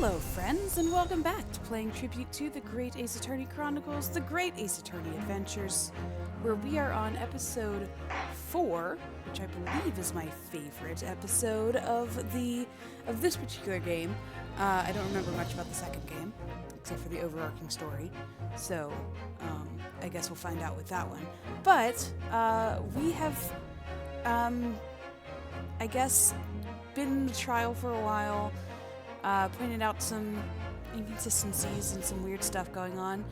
Hello, friends, and welcome back to playing tribute to the Great Ace Attorney Chronicles, the Great Ace Attorney Adventures, where we are on episode 4, which I believe is my favorite episode of this particular game. I don't remember much about the second game, except for the overarching story, so I guess we'll find out with that one. But we have, I guess, been in the trial for a while. Pointed out some inconsistencies and some weird stuff going on,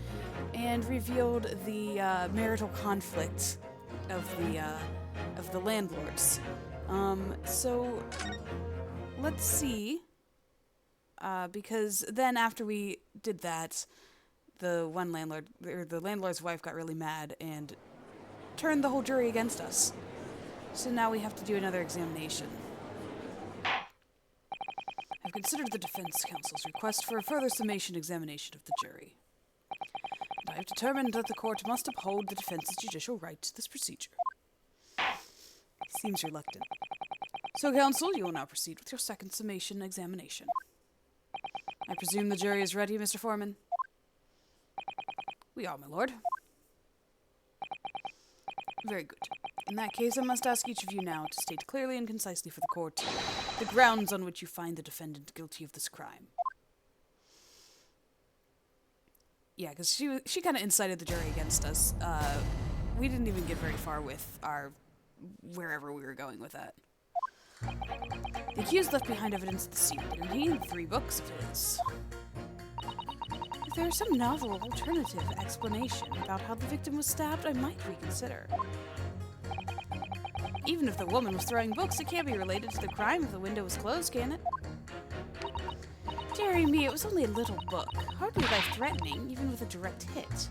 and revealed the marital conflict of the landlords. So let's see, because then after we did that, the landlord's wife got really mad and turned the whole jury against us. So now we have to do another examination. I've considered the defense counsel's request for a further summation examination of the jury. And I have determined that the court must uphold the defense's judicial right to this procedure. He seems reluctant. So, counsel, you will now proceed with your second summation examination. I presume the jury is ready, Mr. Foreman? We are, my lord. Very good. In that case, I must ask each of you now to state clearly and concisely for the court the grounds on which you find the defendant guilty of this crime. Yeah, because she kind of incited the jury against us. We didn't even get very far with our wherever we were going with that. The accused left behind evidence at the scene, and he had 3 books of his. If there is some novel alternative explanation about how the victim was stabbed, I might reconsider. Even if the woman was throwing books, it can't be related to the crime if the window was closed, can it? Dearie me, it was only a little book. Hardly life-threatening, even with a direct hit.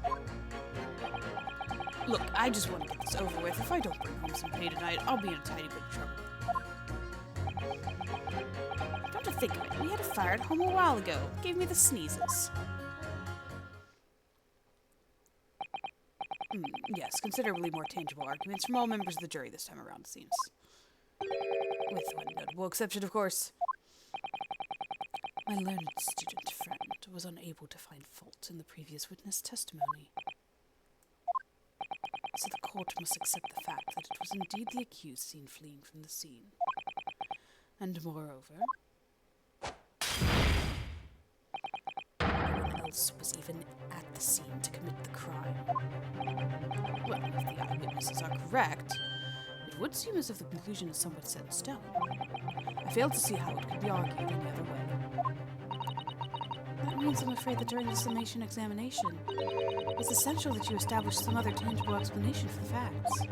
Look, I just want to get this over with. If I don't bring home some pay tonight, I'll be in a tiny bit of trouble. Come to think of it, we had a fire at home a while ago. It gave me the sneezes. Yes, considerably more tangible arguments from all members of the jury this time around, it seems. With one notable exception, of course. My learned student friend was unable to find fault in the previous witness testimony. So the court must accept the fact that it was indeed the accused seen fleeing from the scene. And moreover, no one else was even at the scene to commit the crime. Well, if the eyewitnesses are correct, it would seem as if the conclusion is somewhat set in stone. I fail to see how it could be argued any other way. That means I'm afraid that during the summation examination, it's essential that you establish some other tangible explanation for the facts.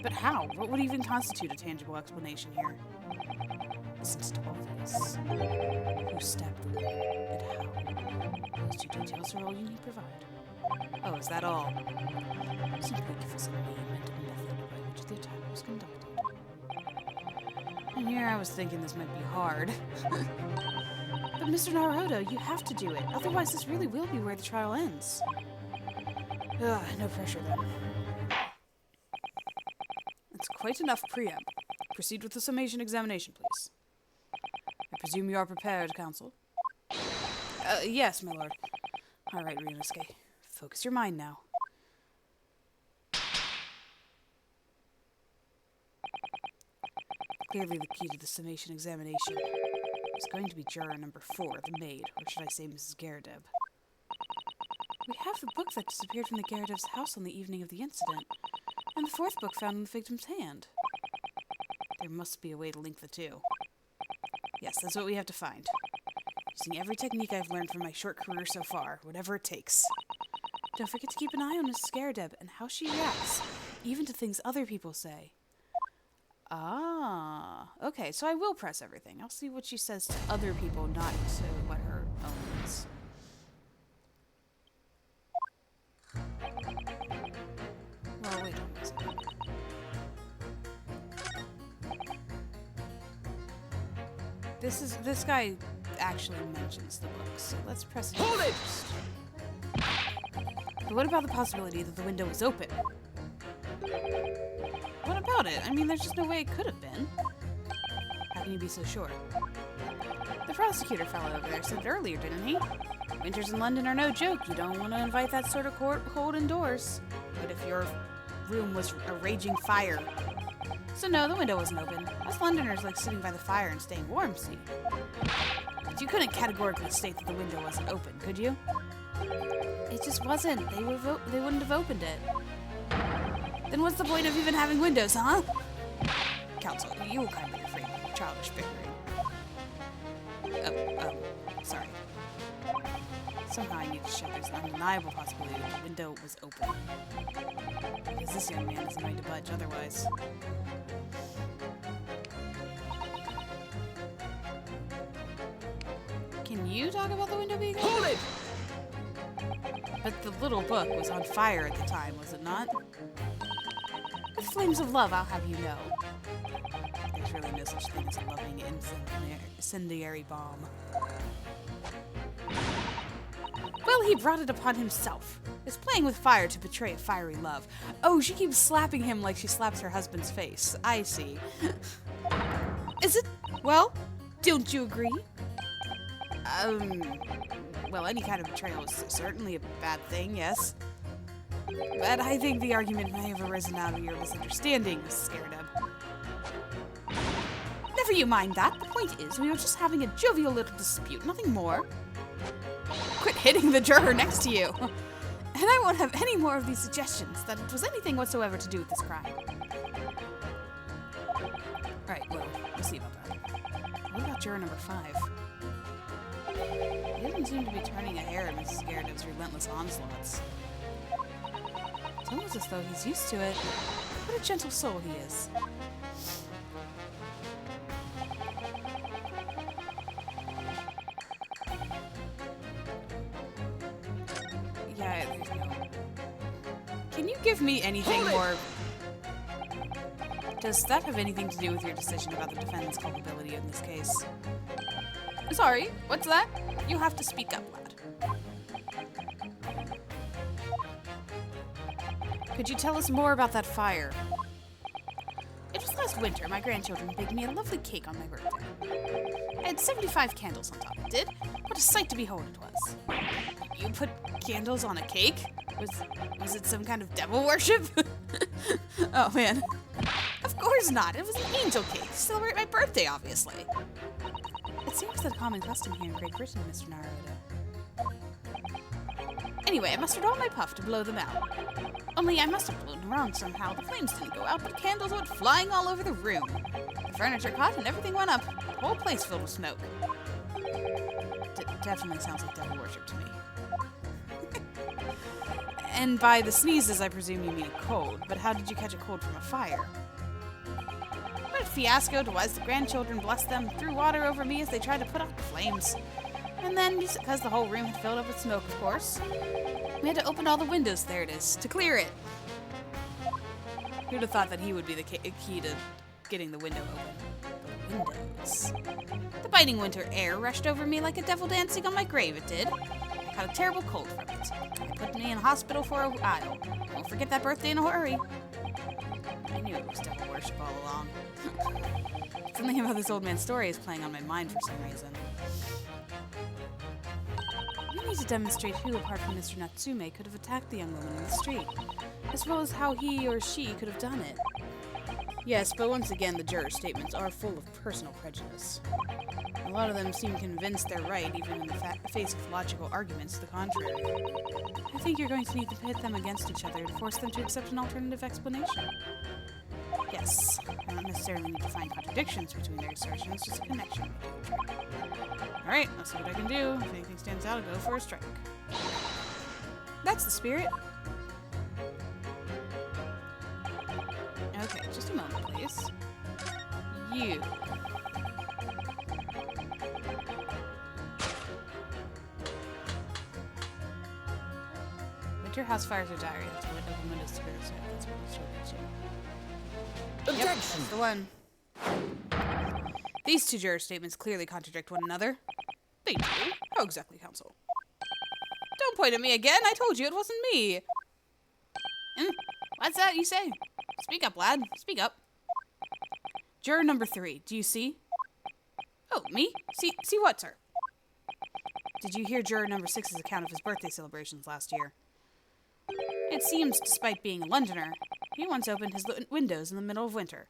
But how? What would even constitute a tangible explanation here? Isn't it obvious? Who stabbed the woman and how? Those 2 details are all you need provide. Oh, is that all? Simply give us a name and method by which the attack was conducted. And here I was thinking this might be hard. But Mr. Naruto, you have to do it. Otherwise, this really will be where the trial ends. Ugh, no pressure then. That's quite enough preamble. Proceed with the summation examination, please. I presume you are prepared, counsel? Yes, my lord. All right, Ryunosuke. Focus your mind now. Clearly the key to the summation examination is going to be juror number 4, the maid, or should I say Mrs. Garadeb. We have the book that disappeared from the Garadeb's house on the evening of the incident, and the 4th book found in the victim's hand. There must be a way to link the 2. Yes, that's what we have to find. Using every technique I've learned from my short career so far, whatever it takes. Don't forget to keep an eye on Mrs. Garadeb and how she reacts, even to things other people say. Ah, okay, so I will press everything. I'll see what she says to other people, not to what her own is. Well, wait a second. This guy actually mentions the book, so let's press it. Hold it! But what about the possibility that the window was open? What about it? I mean, there's just no way it could have been. How can you be so sure? The prosecutor fellow over there said it earlier, didn't he? Winters in London are no joke. You don't want to invite that sort of cold indoors. But if your room was a raging fire. So no, the window wasn't open. Us Londoners like sitting by the fire and staying warm, see? But you couldn't categorically state that the window wasn't open, could you? It just wasn't. They wouldn't have opened it. Then what's the point of even having windows, huh? Counsel, you will kindly refrain from childish bickering. Sorry. Somehow I need to show there's an undeniable possibility that the window was open. Because this young man isn't going to budge otherwise. Can you talk about the window being open? Hold it! But the little book was on fire at the time, was it not? With flames of love, I'll have you know. There's really no such thing as a loving incendiary bomb. Well, he brought it upon himself. Is playing with fire to betray a fiery love. Oh, she keeps slapping him like she slaps her husband's face. I see. Is it? Well, don't you agree? Well, any kind of betrayal is certainly a bad thing, yes. But I think the argument may have arisen out of your misunderstanding, Mrs. Scaradeb. Never you mind that. The point is, we were just having a jovial little dispute, nothing more. Quit hitting the juror next to you. And I won't have any more of these suggestions that it was anything whatsoever to do with this crime. Alright, well, we'll see about that. What about juror number 5? He doesn't seem to be turning a hair at Mrs. Scaradeb's relentless onslaughts. It's almost as though he's used to it. What a gentle soul he is. Yeah, there's no... Can you give me anything more... Does that have anything to do with your decision about the defendant's culpability in this case? Sorry, what's that? You have to speak up, lad. Could you tell us more about that fire? It was last winter. My grandchildren baked me a lovely cake on my birthday. I had 75 candles on top. It did. What a sight to behold it was. You put candles on a cake? Was it some kind of devil worship? Oh, man. Of course not. It was an angel cake to celebrate my birthday, obviously. It seems that a common custom here in Great Britain, Mr. Naruto. Anyway, I mustered all my puff to blow them out. Only I must have blown wrong somehow. The flames didn't go out, but candles went flying all over the room. The furniture caught and everything went up. The whole place filled with smoke. Definitely sounds like devil worship to me. And by the sneezes, I presume you mean a cold. But how did you catch a cold from a fire? What a fiasco. Twas the grandchildren, bless them, threw water over me as they tried to put out the flames. And then, because the whole room had filled up with smoke, of course, we had to open all the windows, there it is, to clear it. Who'd have thought that he would be the key to getting the window open? The windows. The biting winter air rushed over me like a devil dancing on my grave, it did. I caught a terrible cold from it. It put me in hospital for a while. Won't forget that birthday in a hurry. I knew it was devil worship all along. Something about this old man's story is playing on my mind for some reason. You need to demonstrate who, apart from Mr. Natsume, could have attacked the young woman in the street, as well as how he or she could have done it. Yes, but once again, the jurors' statements are full of personal prejudice. A lot of them seem convinced they're right, even in the face of logical arguments to the contrary. I think you're going to need to pit them against each other to force them to accept an alternative explanation. Yes, I don't necessarily need to find contradictions between their assertions, just a connection. Alright, let's see what I can do. If anything stands out, I'll go for a strike. That's the spirit. Okay, just a moment, please. You. Winter house fires are dire. That's what open windows to go, so that's what it's showing you. Objection! Yep, that's the one. These two juror statements clearly contradict one another. They do. How exactly, counsel? Don't point at me again. I told you it wasn't me. What's that you say? Speak up, lad. Speak up. Juror number 3. Do you see? Oh, me? See what, sir? Did you hear juror number 6's account of his birthday celebrations last year? It seems, despite being a Londoner, he once opened his windows in the middle of winter.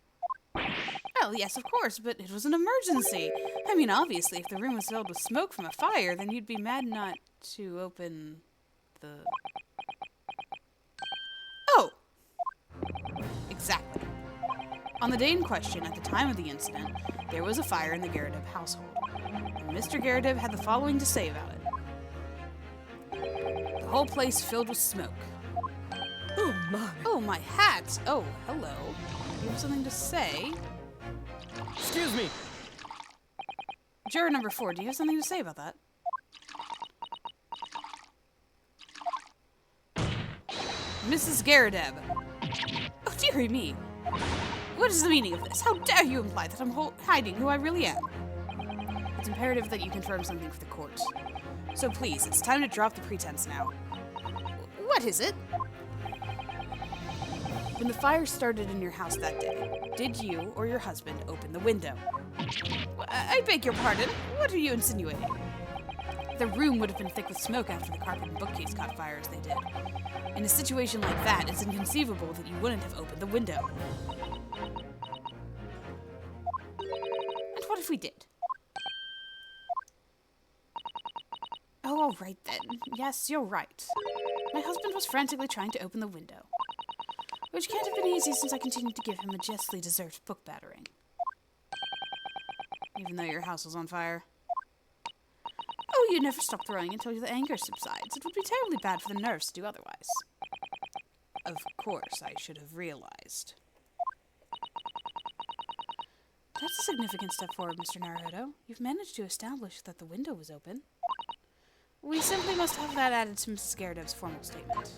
Well, yes, of course, but it was an emergency. I mean, obviously, if the room was filled with smoke from a fire, then you'd be mad not to open the... Oh! Exactly. On the day in question, at the time of the incident, there was a fire in the Garrideb household. And Mr. Garrideb had the following to say about it. The whole place filled with smoke. Oh my. Oh, my hat! Oh, hello. You have something to say? Excuse me. Juror number 4, do you have something to say about that? Mrs. Garrideb. Oh, dearie me. What is the meaning of this? How dare you imply that I'm hiding who I really am? It's imperative that you confirm something for the court. So please, it's time to drop the pretense now. What is it? When the fire started in your house that day, did you or your husband open the window? I beg your pardon? What are you insinuating? The room would have been thick with smoke after the carpet and bookcase caught fire as they did. In a situation like that, it's inconceivable that you wouldn't have opened the window. And what if we did? Oh, all right then. Yes, you're right. My husband was frantically trying to open the window. Which can't have been easy since I continued to give him a justly deserved book battering. Even though your house was on fire. Oh, you never stop throwing until the anger subsides. It would be terribly bad for the nerves to do otherwise. Of course, I should have realized. That's a significant step forward, Mr. Naruto. You've managed to establish that the window was open. We simply must have that added to Mrs. Garrideb's formal statement.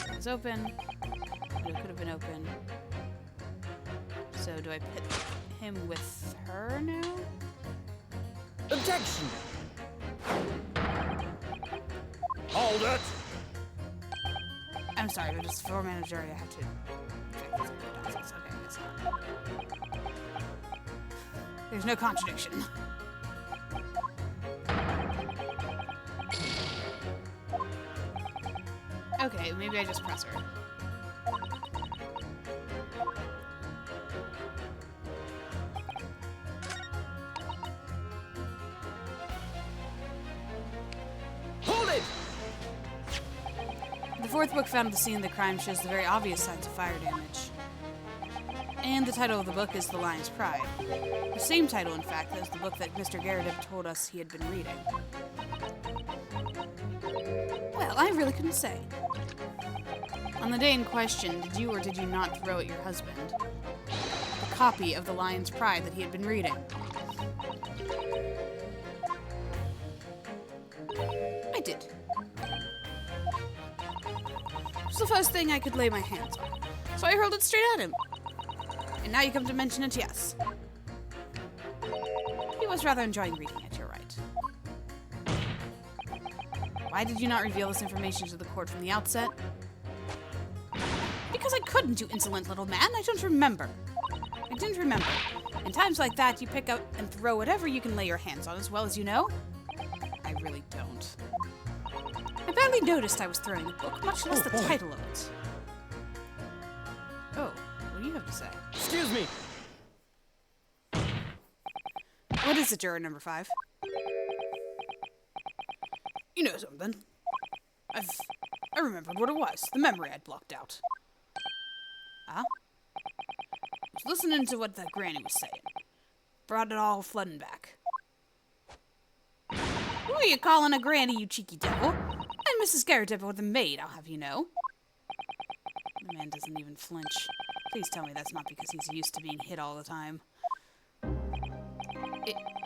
It was open. It could have been open. So do I pit him with her now? Objection. Hold it. I'm sorry, but just for manager, I have to. Okay, I guess not. There's no contradiction. Okay, maybe I just press her. Hold it. The fourth book found at the scene of the crime shows the very obvious signs of fire damage. And the title of the book is The Lion's Pride. The same title, in fact, as the book that Mr. Garrideb told us he had been reading. Well, I really couldn't say. On the day in question, did you or did you not throw at your husband a copy of The Lion's Pride that he had been reading? I did. It was the first thing I could lay my hands on, so I hurled it straight at him. And now you come to mention it, yes. He was rather enjoying reading it, you're right. Why did you not reveal this information to the court from the outset? Because I couldn't, you insolent little man. I don't remember. I didn't remember. In times like that, you pick up and throw whatever you can lay your hands on, as well as you know. I really don't. I barely noticed I was throwing a book, much less the title of it. Oh, what do you have to say? Excuse me. What is it, juror number 5? You know something. I remembered what it was. The memory I'd blocked out. Huh? I was listening to what that granny was saying. Brought it all flooding back. Who are you calling a granny, you cheeky devil? I'm Mrs. Garrideb or the maid, I'll have you know. The man doesn't even flinch. Please tell me that's not because he's used to being hit all the time.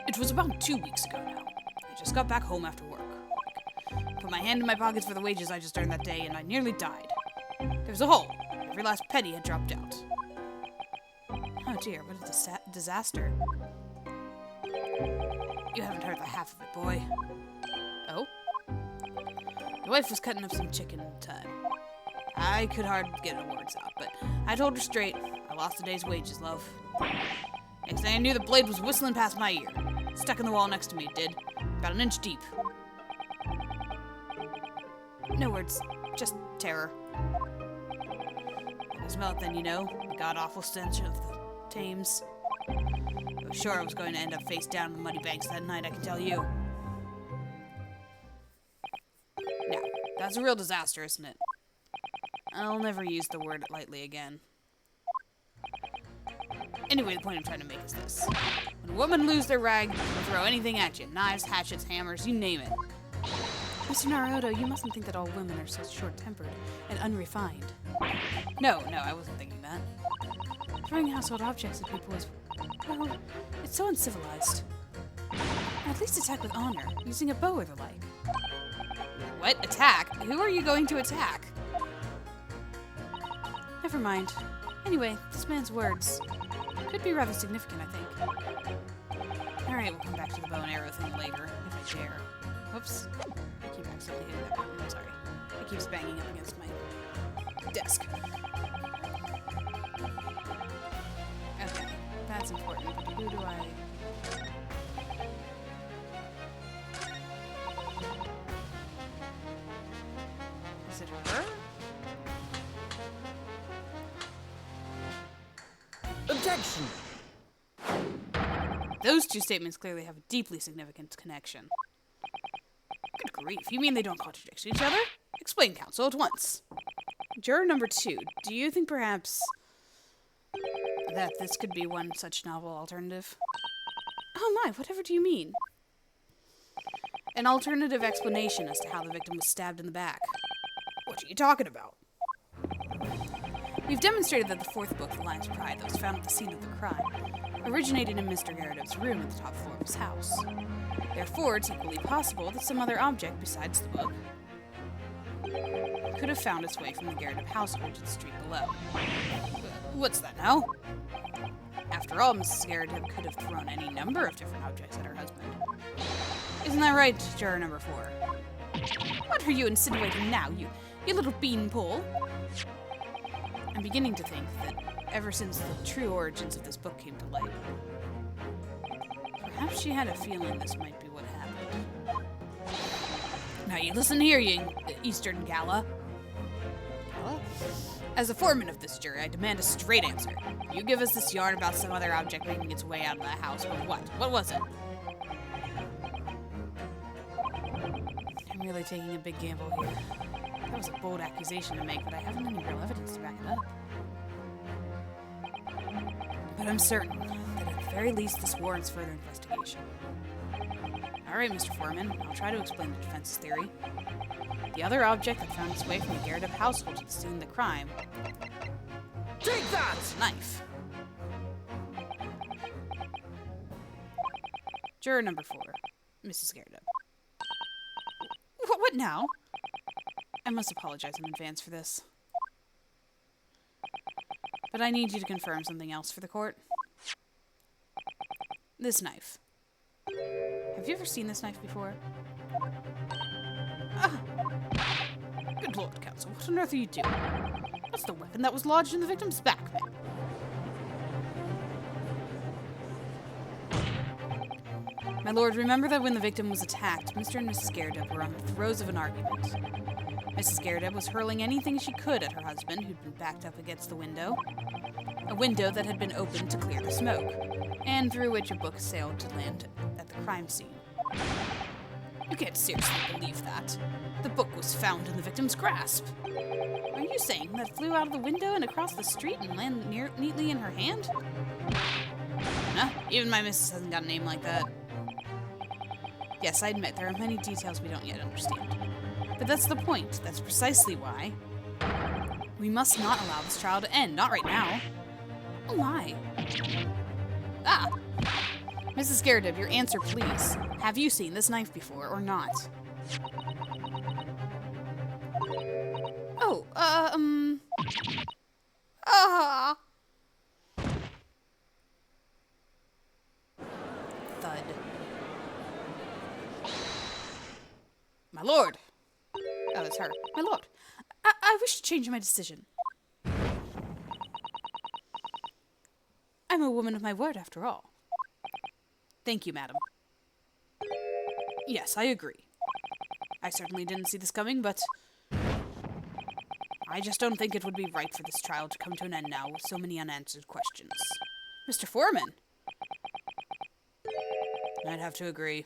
It was about 2 weeks ago now. I just got back home after work. Put my hand in my pockets for the wages I just earned that day, and I nearly died. There was a hole. Every last penny had dropped out. Oh dear, what a disaster. You haven't heard the half of it, boy. Oh? The wife was cutting up some chicken in time. I could hardly get her words out, but I told her straight, I lost a day's wages, love. Next thing I knew, the blade was whistling past my ear. Stuck in the wall next to me, it did. About an inch deep. No words, just terror. I smell it then, you know, the god-awful stench of the Thames. I was sure I was going to end up face down in the muddy banks that night, I can tell you. Now, that's a real disaster, isn't it? I'll never use the word lightly again. Anyway, the point I'm trying to make is this. When women lose their rag, they'll throw anything at you. Knives, hatchets, hammers, you name it. Mr. Naruto, you mustn't think that all women are so short-tempered and unrefined. No, I wasn't thinking that. Throwing household objects at people is, well, it's so uncivilized. At least attack with honor, using a bow or the like. What? Attack? Who are you going to attack? Never mind. Anyway, this man's words could be rather significant, I think. Alright, we'll come back to the bow and arrow thing later, if I dare. Whoops. I keep accidentally hitting that button, I'm sorry. It keeps banging up against my desk. Okay, that's important. Who do I... Is it her? Objection! Those two statements clearly have a deeply significant connection. Good grief, you mean they don't contradict each other? Explain, counsel, at once. Juror number 2, do you think perhaps that this could be one such novel alternative? Oh my, whatever do you mean? An alternative explanation as to how the victim was stabbed in the back. What are you talking about? We've demonstrated that the 4th book, The Lion's Pride, that was found at the scene of the crime, originated in Mr. Garredob's room at the top floor of his house. Therefore, it's equally possible that some other object besides the book could have found its way from the Garredob household to the street below. What's that now? After all, Mrs. Garredob could have thrown any number of different objects at her husband. Isn't that right, juror number 4? What are you insinuating now, you little beanpole? I'm beginning to think that ever since the true origins of this book came to light, perhaps she had a feeling this might be what happened. Now you listen here, you Eastern Gala. Gala? As the foreman of this jury, I demand a straight answer. You give us this yarn about some other object making its way out of the house, but what? What was it? I'm really taking a big gamble here. That was a bold accusation to make, but I haven't any real evidence to back it up. But I'm certain that at the very least this warrants further investigation. Alright, Mr. Foreman, I'll try to explain the defense's theory. The other object that found its way from the Garredob household to the scene of the crime... Take that! ...was a knife. Juror number 4, Mrs. Garredob. What now? I must apologize in advance for this. But I need you to confirm something else for the court. This knife. Have you ever seen this knife before? Ah! Good lord, counsel, what on earth are you doing? What's the weapon that was lodged in the victim's back, ma'am? My lord, remember that when the victim was attacked, Mr. and Mrs. Garredob were on the throes of an argument. Mrs. Garredob was hurling anything she could at her husband, who'd been backed up against the window. A window that had been opened to clear the smoke, and through which a book sailed to land at the crime scene. You can't seriously believe that. The book was found in the victim's grasp. Are you saying that it flew out of the window and across the street and landed neatly in her hand? No, even my missus hasn't got a name like that. Yes, I admit there are many details we don't yet understand. But that's the point. That's precisely why we must not allow this trial to end. Not right now. Oh my. Ah! Mrs. Garredob, your answer, please. Have you seen this knife before or not? Oh, Thud. My lord! Oh, that's her. My lord, I wish to change my decision. I'm a woman of my word, after all. Thank you, madam. Yes, I agree. I certainly didn't see this coming, but I just don't think it would be right for this trial to come to an end now with so many unanswered questions. Mr. Foreman! I'd have to agree.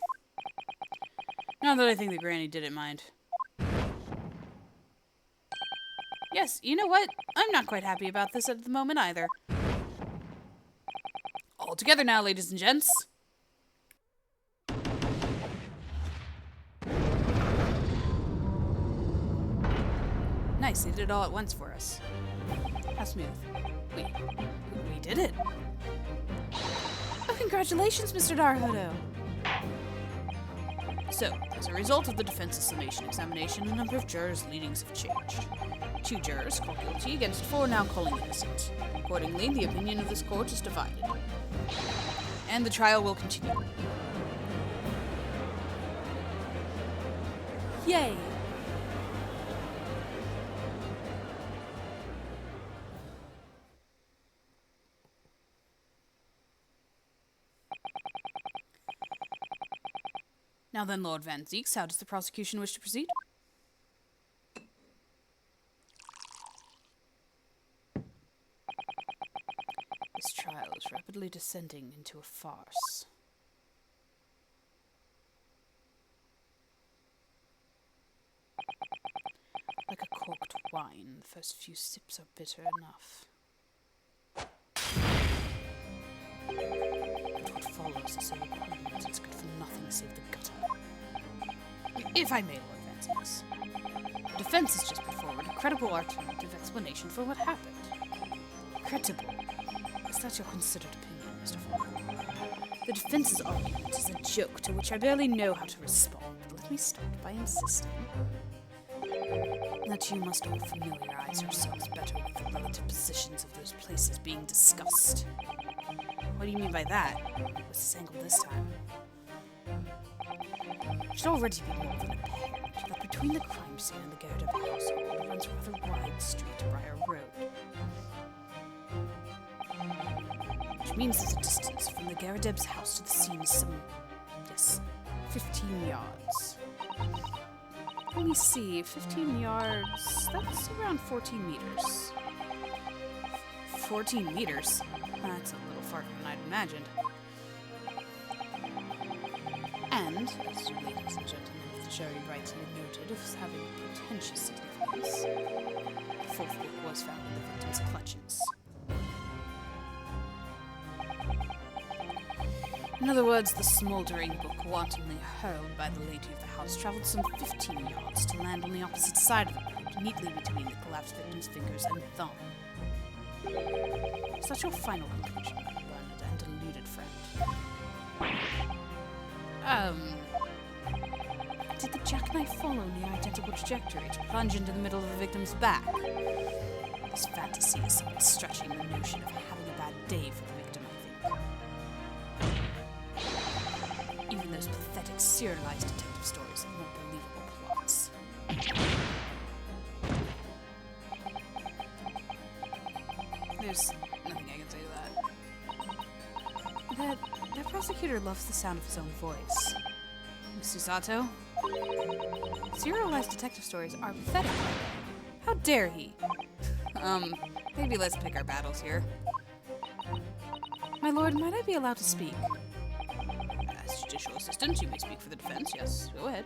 Not that I think the granny didn't mind. Yes, you know what? I'm not quite happy about this at the moment either. All together now, ladies and gents. Nice, they did it all at once for us. How smooth. We did it. Oh, congratulations, Mr. Naruhodo. So, as a result of the defense's summation examination, a number of jurors' leanings have changed. 2 jurors called guilty against 4 now calling innocent. Accordingly, the opinion of this court is divided. And the trial will continue. Yay! Now then, Lord Van Zeeks, how does the prosecution wish to proceed? This trial is rapidly descending into a farce. Like a corked wine, the first few sips are bitter enough. But what follows is so repugnant it's good for nothing save the gutter. If I may, Lord Van Zeeks. The defense has just put forward a credible alternative explanation for what happened. Credible? Is that your considered opinion, Mr. Foreman? The defense's argument is a joke to which I barely know how to respond, but let me start by insisting that you must all familiarize yourselves better with the relative positions of those places being discussed. What do you mean by that? What's this angle this time? It should already be more than apparent that between the crime scene and the Garrett household runs a rather wide street, Briar Road. Which means there's a distance from the Garradeb's house to the scene is some, 15 yards. Let me see, 15 yards, that's around 14 meters. 14 meters? That's a little farther than I'd imagined. And, as you ladies and gentlemen of the jury rightly noted as having pretentious significance, the 4th book was found in the victim's clutches. In other words, the smouldering book wantonly hurled by the lady of the house traveled some 15 yards to land on the opposite side of the road, neatly between the collapsed victim's fingers and thumb. Is that your final conclusion, my learned and deluded friend? Did the jackknife follow in the identical trajectory to plunge into the middle of the victim's back? This fantasy is somewhat stretching the notion of having a bad day for the victim, I think. Even those pathetic serialized detective stories have more believable plots. There's nothing I can say to that. That prosecutor loves the sound of his own voice. Mr. Sato? Serialized detective stories are pathetic. How dare he? Maybe let's pick our battles here. My lord, might I be allowed to speak? As judicial assistant, you may speak for the defense, yes. Go ahead.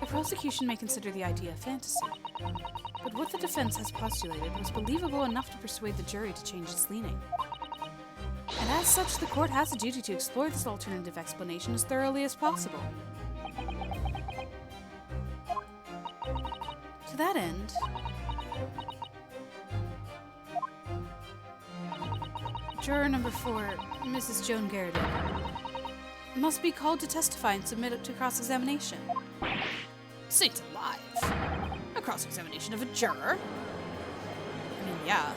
The prosecution may consider the idea a fantasy, but what the defense has postulated was believable enough to persuade the jury to change its leaning. And as such, the court has a duty to explore this alternative explanation as thoroughly as possible. To that end, juror number 4, Mrs. Joan Garrett, must be called to testify and submit to cross-examination. Saints alive! A cross-examination of a juror? I mean, yeah.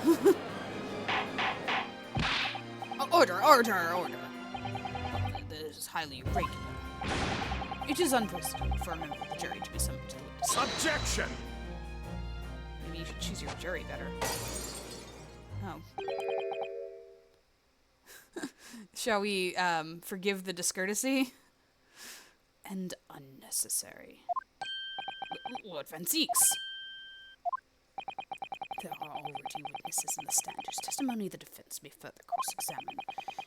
Order! This is highly irregular. It is unprecedented for a member of the jury to be summoned to the witness. Objection! Maybe you should choose your jury better. Oh. Shall we forgive the discourtesy? And unnecessary. Lord Van Zieks! There are already witnesses in the stand whose testimony the defense may further cross-examine.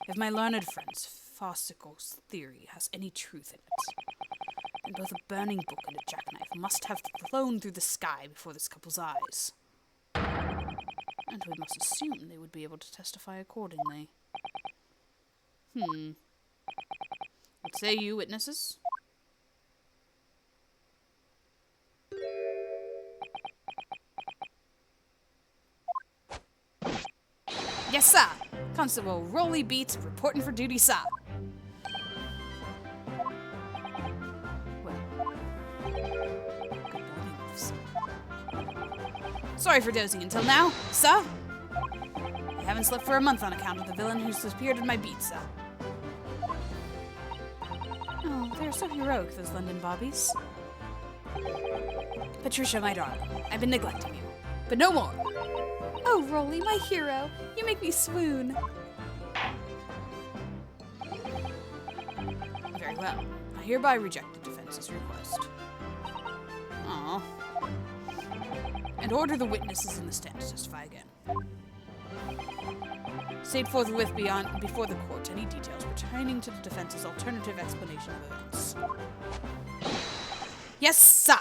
If my learned friend's farcical theory has any truth in it, then both a burning book and a jackknife must have flown through the sky before this couple's eyes. And we must assume they would be able to testify accordingly. What say you, witnesses? Yes, sir! Constable Rolly Beats reporting for duty, sir. Well, good morning, officer. Sorry for dozing until now, sir. I haven't slept for a month on account of the villain who's appeared in my beat, sir. Oh, they're so heroic, those London bobbies. Patricia, my darling, I've been neglecting you. But no more. Oh, Rolly, my hero. You make me swoon. Very well. I hereby reject the defense's request. Aww. And order the witnesses in the stand to testify again. State forthwith before the court any details pertaining to the defense's alternative explanation of events. Yes, sir!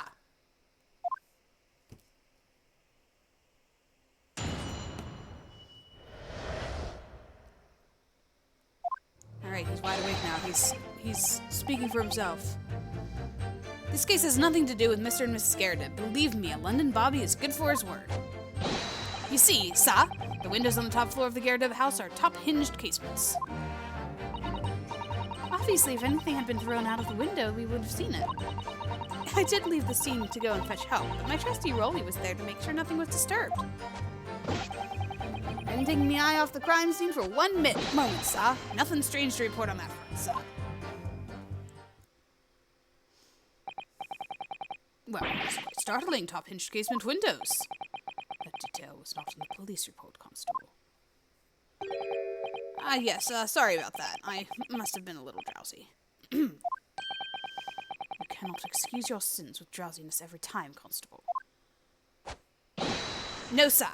Alright, he's wide awake now. He's speaking for himself. This case has nothing to do with Mr. and Mrs. Garrett. Believe me, a London Bobby is good for his word. You see, sir, the windows on the top floor of the Garrett house are top-hinged casements. Obviously, if anything had been thrown out of the window, we would have seen it. I did leave the scene to go and fetch help, but my trusty Rolly was there to make sure nothing was disturbed. I didn't take my eye off the crime scene for 1 moment, sir. Nothing strange to report on that front, sir. Well, it's quite startling, top-hinged casement windows. That detail was not in the police report, Constable. Yes, sorry about that. I must have been a little drowsy. You cannot excuse your sins with drowsiness every time, Constable. No, sir.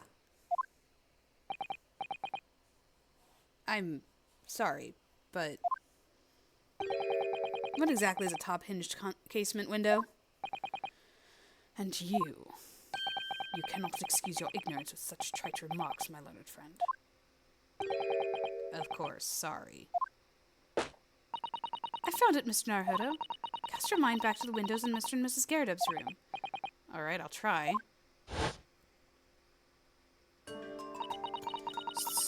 I'm sorry, but what exactly is a top-hinged casement window? And you cannot excuse your ignorance with such trite remarks, my learned friend. Of course, sorry. I found it, Mr. Naruhodo. Cast your mind back to the windows in Mr. and Mrs. Garredub's room. Alright, I'll try.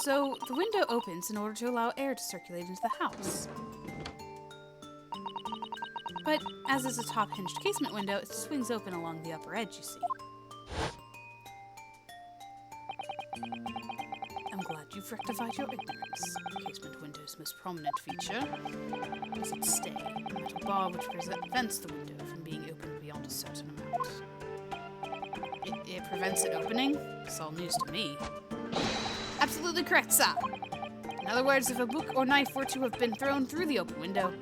So, the window opens in order to allow air to circulate into the house. But, as is a top-hinged casement window, it swings open along the upper edge, you see. I'm glad you've rectified your ignorance. The casement window's most prominent feature is its stay, a metal bar which prevents the window from being opened beyond a certain amount. It prevents it opening? It's all news to me. Absolutely correct, sir. In other words, if a book or knife were to have been thrown through the open window,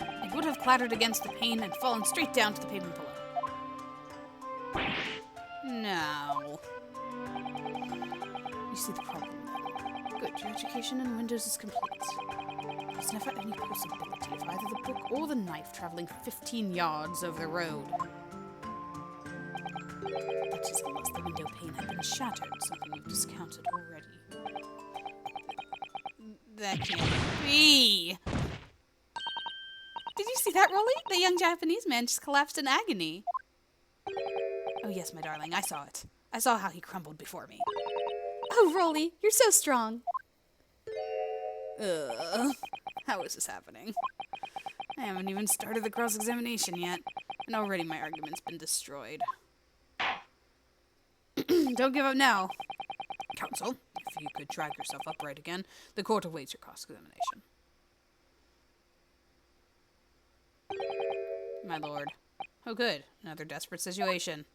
it would have clattered against the pane and fallen straight down to the pavement below. No. You see the problem then. Good, your education in windows is complete. There's never any possibility of either the book or the knife traveling 15 yards over the road. That is unless the window pane had been shattered, something we've discounted already. That can't be! Did you see that, Rolly? The young Japanese man just collapsed in agony. Oh yes, my darling, I saw it. I saw how he crumbled before me. Oh, Rolly, you're so strong. How is this happening? I haven't even started the cross-examination yet, and already my argument's been destroyed. Don't give up now. Counsel, if you could drag yourself upright again, the court awaits your cross-examination. My lord. Oh good, another desperate situation.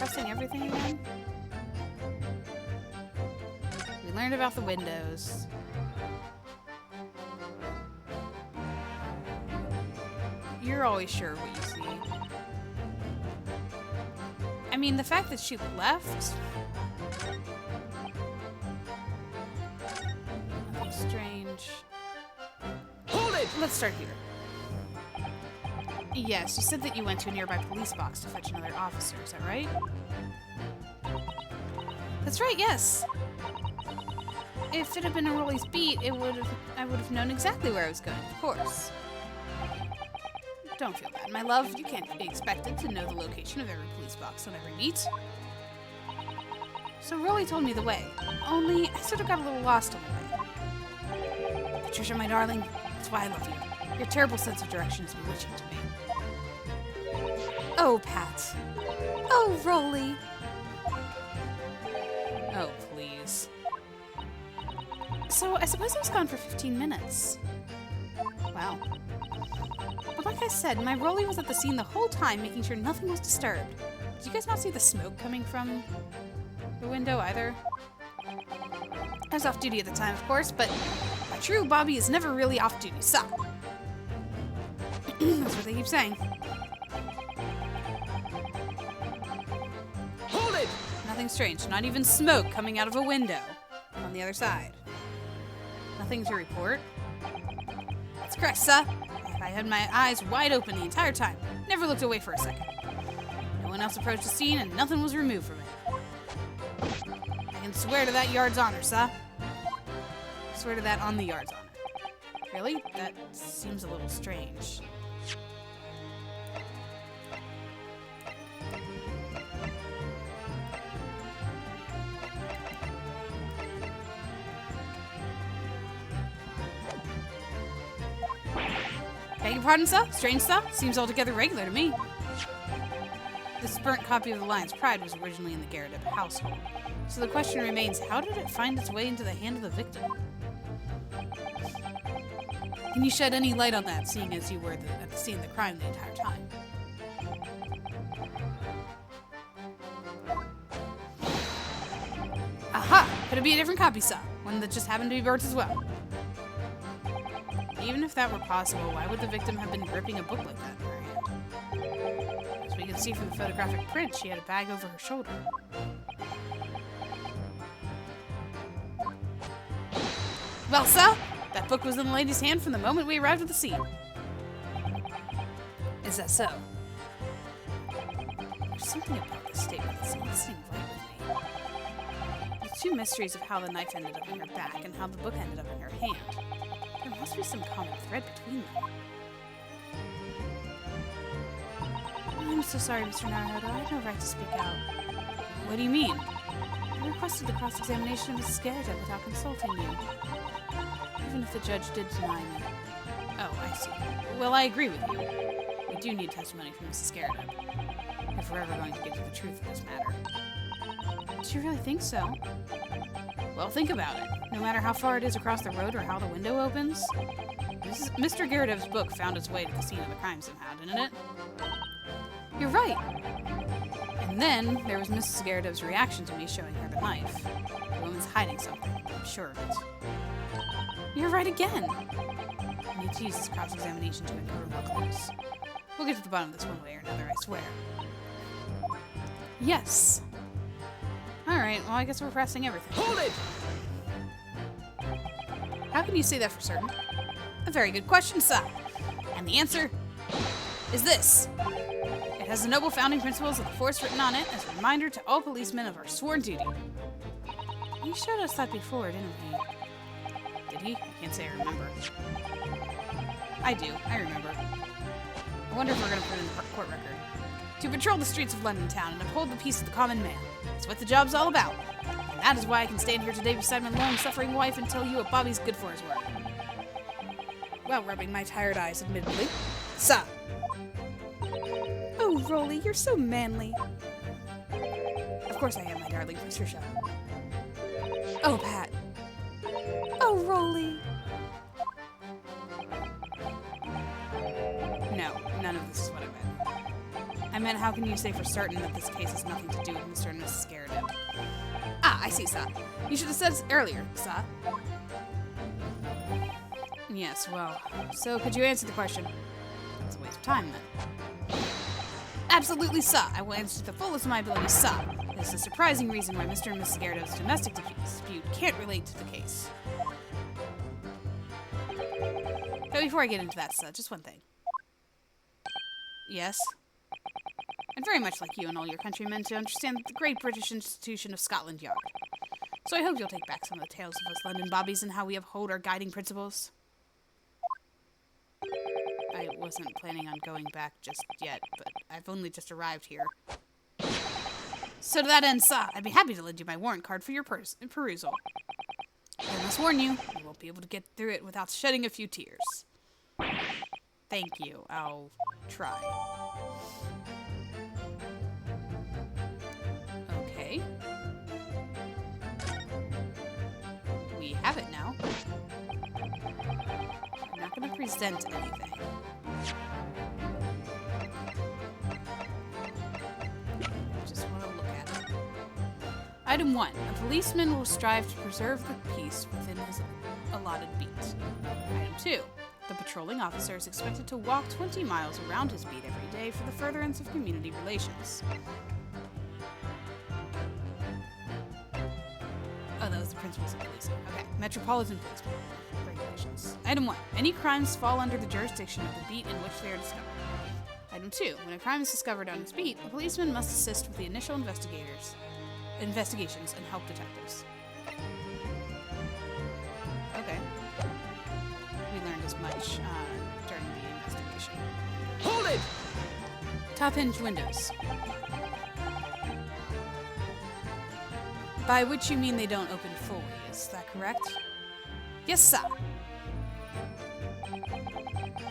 pressing everything again? We learned about the windows. You're always sure of what you see. I mean, the fact that she left... Nothing strange. Hold it! Let's start here. Yes, you said that you went to a nearby police box to fetch another officer, is that right? That's right, yes! If it had been a Rolly's beat, I would have known exactly where I was going, of course. Don't feel bad, my love. You can't be expected to know the location of every police box on every beat. So Rolly told me the way, only I sort of got a little lost on the way. Patricia, my darling, that's why I love you. Your terrible sense of direction is bewitching to me. Oh, Pat. Oh, Rolly. Oh, please. So, I suppose I was gone for 15 minutes. Wow. But like I said, my Rolly was at the scene the whole time, making sure nothing was disturbed. Did you guys not see the smoke coming from the window either? I was off duty at the time, of course, but my true Bobby is never really off duty, so. That's what they keep saying. Hold it! Nothing strange, not even smoke coming out of a window on the other side. Nothing to report. That's correct, sir. I had my eyes wide open the entire time. Never looked away for a second. No one else approached the scene and nothing was removed from it. I can swear to that yard's honor, sir. I swear to that on the yard's honor. Really? That seems a little strange. Beg your pardon, sir? Strange, sir? Seems altogether regular to me. This burnt copy of The Lion's Pride was originally in the Garrett household. So the question remains, how did it find its way into the hand of the victim? Can you shed any light on that, seeing as you were at the scene of the crime the entire time? Aha! Could it be a different copy, sir? One that just happened to be burnt as well? Even if that were possible, why would the victim have been gripping a book like that in her hand? As we can see from the photographic print, she had a bag over her shoulder. Well, sir, that book was in the lady's hand from the moment we arrived at the scene. Is that so? There's something about this statement that's not sitting right with me. The two mysteries of how the knife ended up in her back and how the book ended up in her hand. There must be some common thread between them. I'm so sorry, Mr. Naruhodo. I have no right to speak out. What do you mean? I requested the cross-examination of Mrs. Garrett without consulting you. Even if the judge did deny me. Oh, I see. Well, I agree with you. We do need testimony from Mrs. Garrett if we're ever going to get to the truth of this matter. Do you really think so? Well, think about it. No matter how far it is across the road or how the window opens, Mr. Garrett's book found its way to the scene of the crime somehow, didn't it? You're right. And then there was Mrs. Garrett's reaction to me showing her the knife. The woman's hiding something. I'm sure of it. You're right again. I need to use this cross-examination to uncover more clues. We'll get to the bottom of this one way or another, I swear. Yes. Alright, well, I guess we're pressing everything. Hold it! How can you say that for certain? A very good question, sir. And the answer is this. It has the noble founding principles of the force written on it as a reminder to all policemen of our sworn duty. He showed us that before, didn't he? Did he? I can't say I remember. I do. I remember. I wonder if we're going to put in the court record. To patrol the streets of London town and uphold the peace of the common man. That's what the job's all about. And that is why I can stand here today beside my long-suffering wife and tell you what Bobby's good for his work. While rubbing my tired eyes, admittedly. Sir. Oh, Rolly, you're so manly. Of course I am, my darling Patricia. Oh, Pat. Oh, Rolly. No, none of this is what I meant. I meant, how can you say for certain that this case has nothing to do with Mr. and Mrs. Garrett? Ah, I see, sir. You should have said this earlier, sir. Yes, well, so could you answer the question? It's a waste of time, then. Absolutely, sir. I will answer to the fullest of my ability, sir. There's a surprising reason why Mr. and Mrs. Garrett's domestic dispute can't relate to the case. But before I get into that, sir, just one thing. Yes? I'd very much like you and all your countrymen to understand the great British institution of Scotland Yard. So I hope you'll take back some of the tales of us London bobbies and how we uphold our guiding principles. I wasn't planning on going back just yet, but I've only just arrived here. So to that end, sir, I'd be happy to lend you my warrant card for your perusal. I must warn you, you won't be able to get through it without shedding a few tears. Thank you. I'll try. Okay. We have it now. I'm not going to present anything. Just want to look at it. Item 1. A policeman will strive to preserve the peace within his allotted beat. Item 2. The patrolling officer is expected to walk 20 miles around his beat every day for the furtherance of community relations. Oh, that was the principles of policing. Okay. Metropolitan Police regulations. Item 1. Any crimes fall under the jurisdiction of the beat in which they are discovered. Item 2. When a crime is discovered on its beat, a policeman must assist with the initial investigations and help detectives. Okay. We learned as much during the investigation. Hold it! Top hinge windows. By which you mean they don't open fully, is that correct? Yes, sir.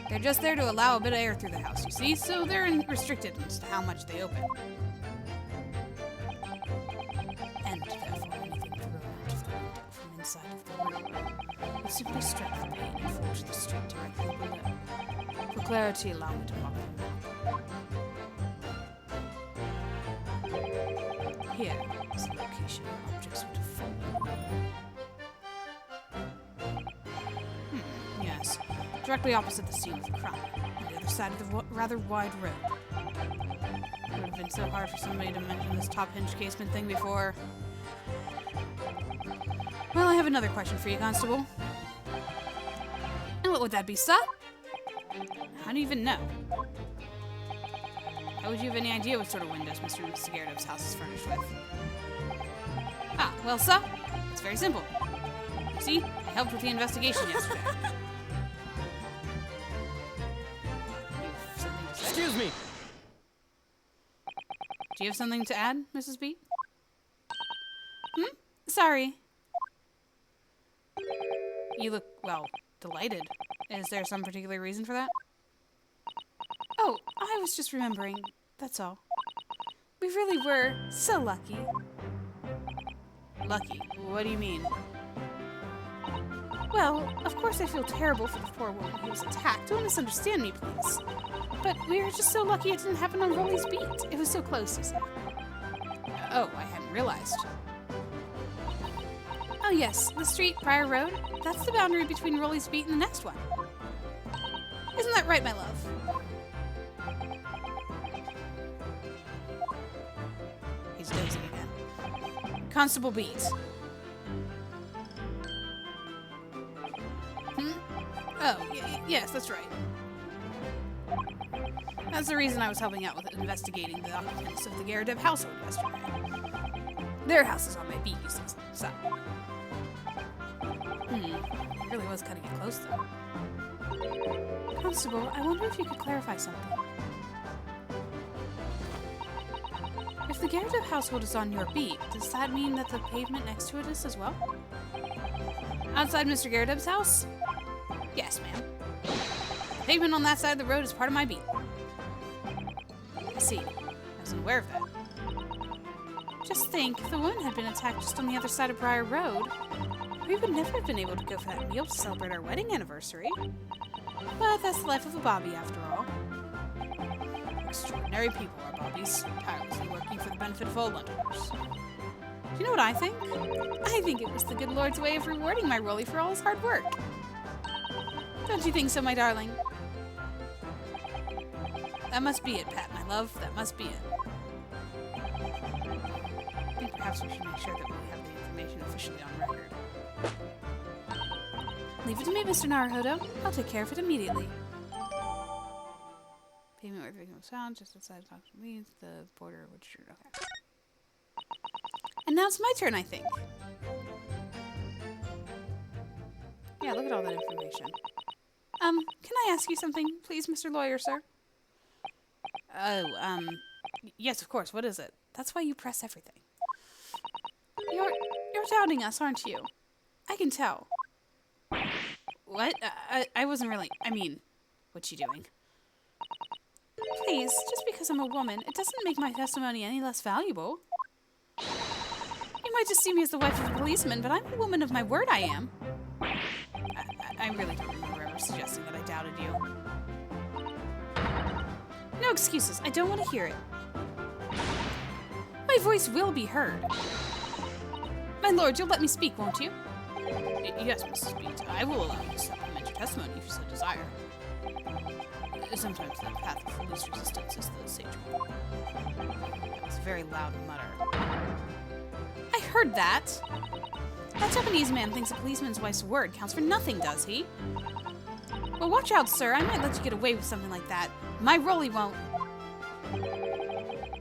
They're just there to allow a bit of air through the house, you see, so they're restricted as to how much they open. And therefore, anything thrown out of the window from inside of the room will simply strike the pane and fall to the street directly below. For clarity, allow me to mark them out. Here is the location where objects would have fallen. Yes. Directly opposite the scene of the crime, on the other side of the rather wide road. It would have been so hard for somebody to mention this top hinge casement thing before. Well, I have another question for you, Constable. And what would that be, sir? How do you even know? How would you have any idea what sort of windows Mr. and Mrs. Garrett's house is furnished with? Ah, well, sir, it's very simple. You see, I helped with the investigation yesterday. Excuse me. Do you have something to add, Mrs. Beat? Sorry. You look, well, delighted. Is there some particular reason for that? Oh, I was just remembering. That's all. We really were so lucky. Lucky? What do you mean? Well, of course I feel terrible for the poor woman who was attacked. Don't misunderstand me, please. But we were just so lucky it didn't happen on Rolly's beat. It was so close, you see. Oh, I hadn't realized. Oh yes, the street, Briar Road. That's the boundary between Rolly's beat and the next one. Isn't that right, my love? He's dozing again. Constable Beat. Oh, yes, that's right. That's the reason I was helping out with investigating the occupants of the Garredev household yesterday. Their house is on my beat, you see, so. It really was cutting it close, though. Constable, I wonder if you could clarify something. If the Garredev household is on your beat, does that mean that the pavement next to it is as well? Outside Mr. Garredev's house? Yes, ma'am. The pavement on that side of the road is part of my beat. I see. I wasn't aware of that. Just think, if the woman had been attacked just on the other side of Briar Road, we would never have been able to go for that meal to celebrate our wedding anniversary. But that's the life of a bobby, after all. Extraordinary people are Bobbies, tirelessly working for the benefit of all Londoners. Do you know what I think? I think it was the good Lord's way of rewarding my Rolly for all his hard work. Don't you think so, my darling? That must be it, Pat, my love. That must be it. I think perhaps we should make sure that we have the information officially on record. Leave it to me, Mr. Naruhodo. I'll take care of it immediately. Payment where the victim was found, just outside Thompson Leeds, the border, which... Okay. And now it's my turn, I think. Yeah, look at all that information. Can I ask you something, please, Mr. Lawyer, sir? Oh, yes, of course. What is it? That's why you press everything. You're doubting us, aren't you? I can tell. What? I wasn't really... I mean, what you doing? Please, just because I'm a woman, it doesn't make my testimony any less valuable. You might just see me as the wife of a policeman, but I'm a woman of my word, I am. I really don't remember ever suggesting that I doubted you. No excuses. I don't want to hear it. My voice will be heard. My lord, you'll let me speak, won't you? Yes, Mrs. Beat. I will allow you to supplement your testimony if you so desire. Sometimes the path of least resistance is the sage one. That was a very loud mutter. I heard that! That Japanese man thinks a policeman's wife's word counts for nothing, does he? Well, watch out, sir. I might let you get away with something like that. My Rolly won't.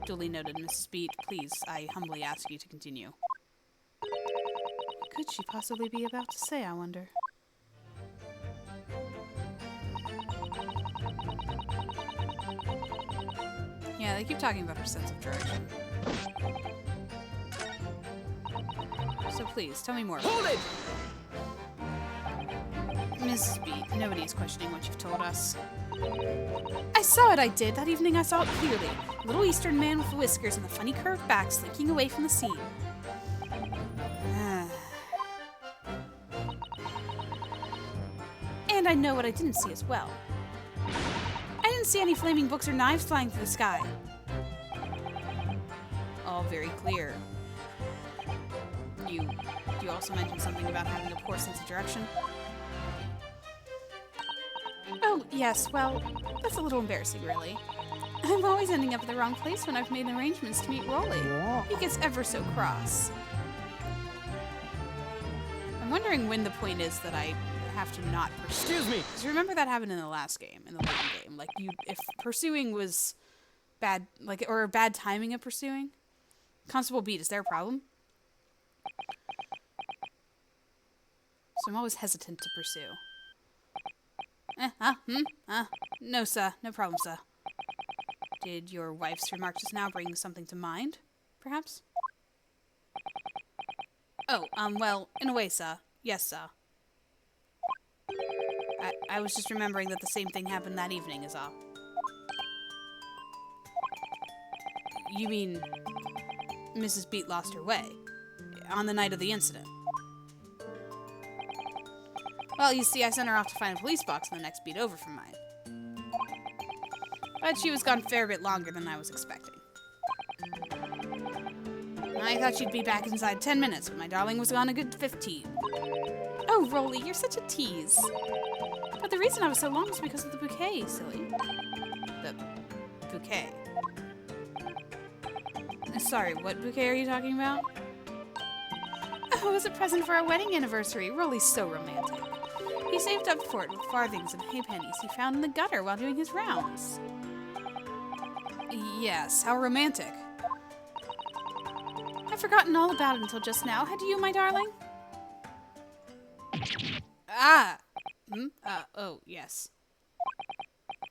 Duly noted, Mrs. Beat. Please, I humbly ask you to continue. What could she possibly be about to say, I wonder? Yeah, they keep talking about her sense of direction. So please, tell me more. Hold it! Mrs. Beat, nobody is questioning what you've told us. I saw it, I did. That evening I saw it clearly. A little Eastern man with whiskers and a funny curved back slinking away from the scene. And I know what I didn't see as well. I didn't see any flaming books or knives flying through the sky. All very clear. You also mentioned something about having a poor sense of direction? Oh, yes, well, that's a little embarrassing, really. I'm always ending up at the wrong place when I've made arrangements to meet Rolly. He gets ever so cross. I'm wondering when the point is that I have to not pursue. Excuse me! Because remember that happened in the last game, in the London game. Like, if pursuing was bad, like, or bad timing of pursuing. Constable Beat, is there a problem? So I'm always hesitant to pursue. No, sir. No problem, sir. Did your wife's remark just now bring something to mind, perhaps? Oh, well, in a way, sir. Yes, sir. I was just remembering that the same thing happened that evening, is all. You mean Mrs. Beat lost her way on the night of the incident? Well, you see, I sent her off to find a police box in the next beat over from mine. But she was gone a fair bit longer than I was expecting. I thought she'd be back inside 10 minutes, but my darling was gone a good 15. Oh, Rolly, you're such a tease. But the reason I was so long was because of the bouquet, silly. The bouquet. Sorry, what bouquet are you talking about? Oh, it was a present for our wedding anniversary. Rolly's so romantic. He saved up for it with farthings and halfpennies he found in the gutter while doing his rounds. Yes, how romantic. I've forgotten all about it until just now. Had you, my darling? Ah! Oh, yes.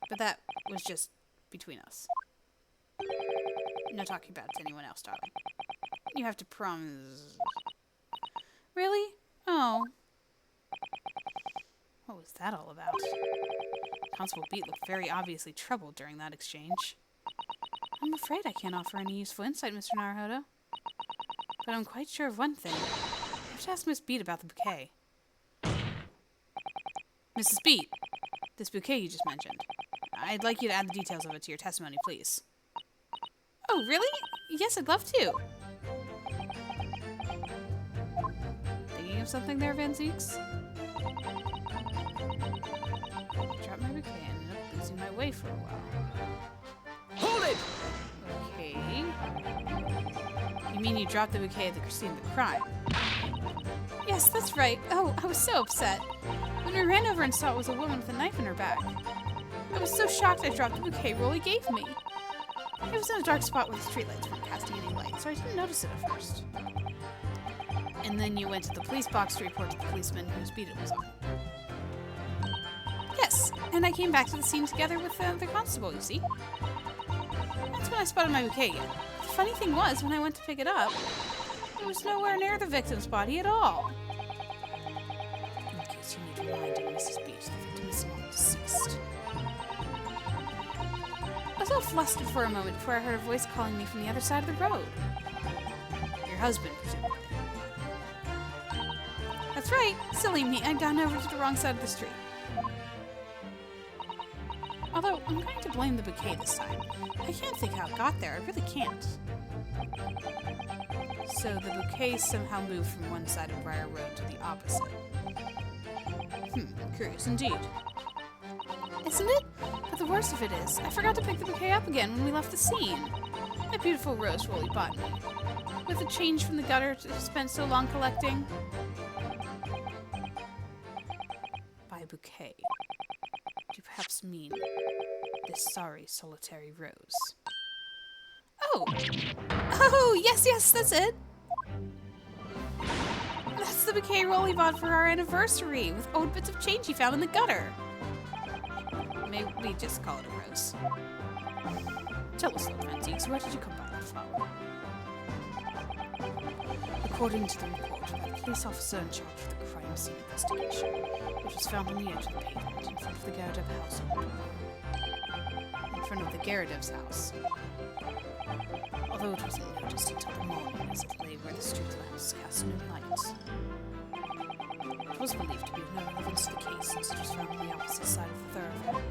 But that was just between us. No talking about it to anyone else, darling. You have to promise... Really? Oh. What was that all about? Constable Beat looked very obviously troubled during that exchange. I'm afraid I can't offer any useful insight, Mr. Naruhodo. But I'm quite sure of one thing. I have to ask Miss Beat about the bouquet. Mrs. Beat, this bouquet you just mentioned. I'd like you to add the details of it to your testimony, please. Oh, really? Yes, I'd love to. Thinking of something there, Van Zieks? I dropped my bouquet and ended up losing my way for a while. Hold it! Okay. You mean you dropped the bouquet at the scene of the crime? Yes, that's right. Oh, I was so upset. When we ran over and saw it was a woman with a knife in her back. I was so shocked I dropped the bouquet Rolly gave me. It was in a dark spot where the streetlights weren't casting any light, so I didn't notice it at first. And then you went to the police box to report to the policeman whose beat it was on. Yes, and I came back to the scene together with the constable, you see. That's when I spotted my bouquet again. The funny thing was, when I went to pick it up, it was nowhere near the victim's body at all. In case you need reminding, Mrs. Beach, the victim is long deceased. I was all flustered for a moment before I heard a voice calling me from the other side of the road. Your husband, presumably. That's right. Silly me. I'd gone over to the wrong side of the street. Although, I'm going to blame the bouquet this time. I can't think how it got there. I really can't. So the bouquet somehow moved from one side of Briar Road to the opposite. Curious indeed. Isn't it? But the worst of it is, I forgot to pick the bouquet up again when we left the scene. That beautiful rose Rolly bought me. With the change from the gutter to spent so long collecting. By bouquet, do you perhaps mean this sorry solitary rose? Oh! Oh, yes, that's it! That's the bouquet Rolly bought for our anniversary, with old bits of change he found in the gutter. Maybe we just call it a rose. Tell us, Lord Van Zieks, where did you come by that flower? According to the report by the police officer in charge of the crime scene investigation, it was found on the edge of the pavement in front of the Geradev household. In front of the Geradev's house. Although it wasn't noticed until the morning as it lay where the street lamps cast no light. It was believed to be of no relevance to the case since it was found on the opposite side of the thoroughfare.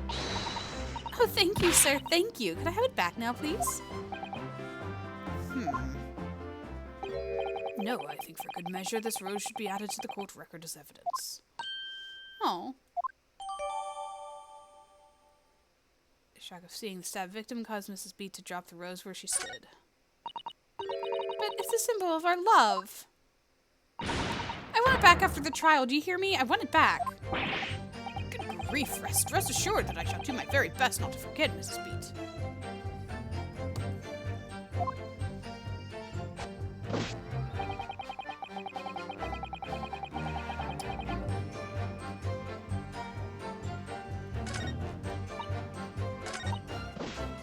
Oh, thank you, sir, thank you. Could I have it back now, please? No, I think for good measure this rose should be added to the court record as evidence. Oh. The shock of seeing the stabbed victim caused Mrs. B to drop the rose where she stood. But it's a symbol of our love. I want it back after the trial, do you hear me? I want it back. Good grief, rest assured that I shall do my very best not to forget, Mrs. Beat.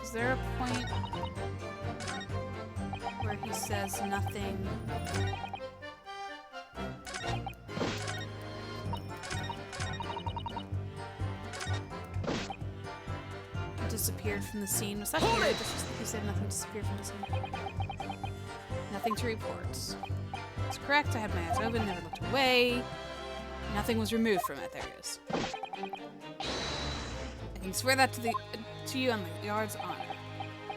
Is there a point where he says nothing? Disappeared from the scene. Was that here? He said nothing disappeared from the scene. Nothing to report. That's correct. I had my eyes open, never looked away. Nothing was removed from it. There it is. I can swear that to you on the yard's honor.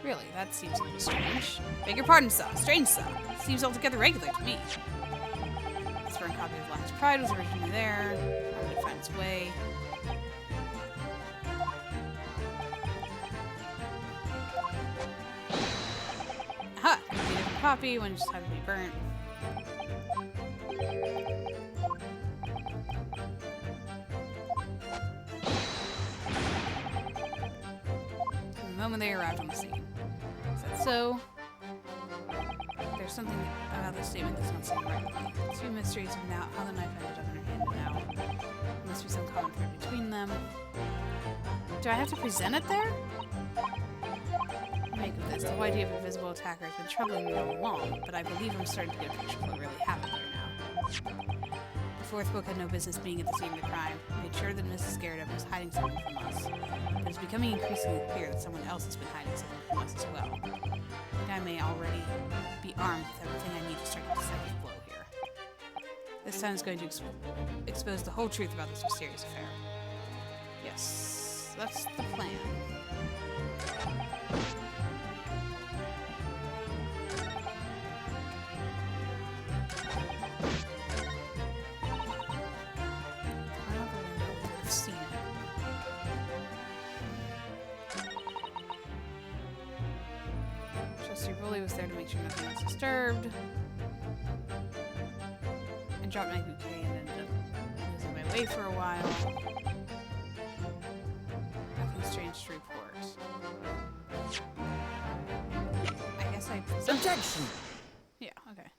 Really, that seems a little strange. Beg your pardon, sir. Strange, sir. Seems altogether regular to me. This burnt copy of Lion's Pride was originally there. How did it find its way? Aha! It could be a different copy, one just had to be burnt. The moment they arrived on the scene. Is that so? There's something about this statement that's not saying right. Two mysteries of now how the knife ended up in her hand now. There must be some common thread between them. Do I have to present it there? Make of this. The whole idea of a visible attacker has been troubling me all along, but I believe I'm starting to get a picture of what really happened here now. The fourth book had no business being at the scene of the crime. I made sure that Mrs. Geradev was hiding something from us. But it's becoming increasingly clear that someone else has been hiding something from us as well. I think I may already be armed with everything I need to strike a decisive blow here. This time is going to expose the whole truth about this mysterious affair. Yes. That's the plan. I've seen it. Trusty Rolly was there to make sure nothing was disturbed. I dropped my bouquet and ended up losing my way for a while. Nothing strange to report. I guess I... Objection! Yeah, okay.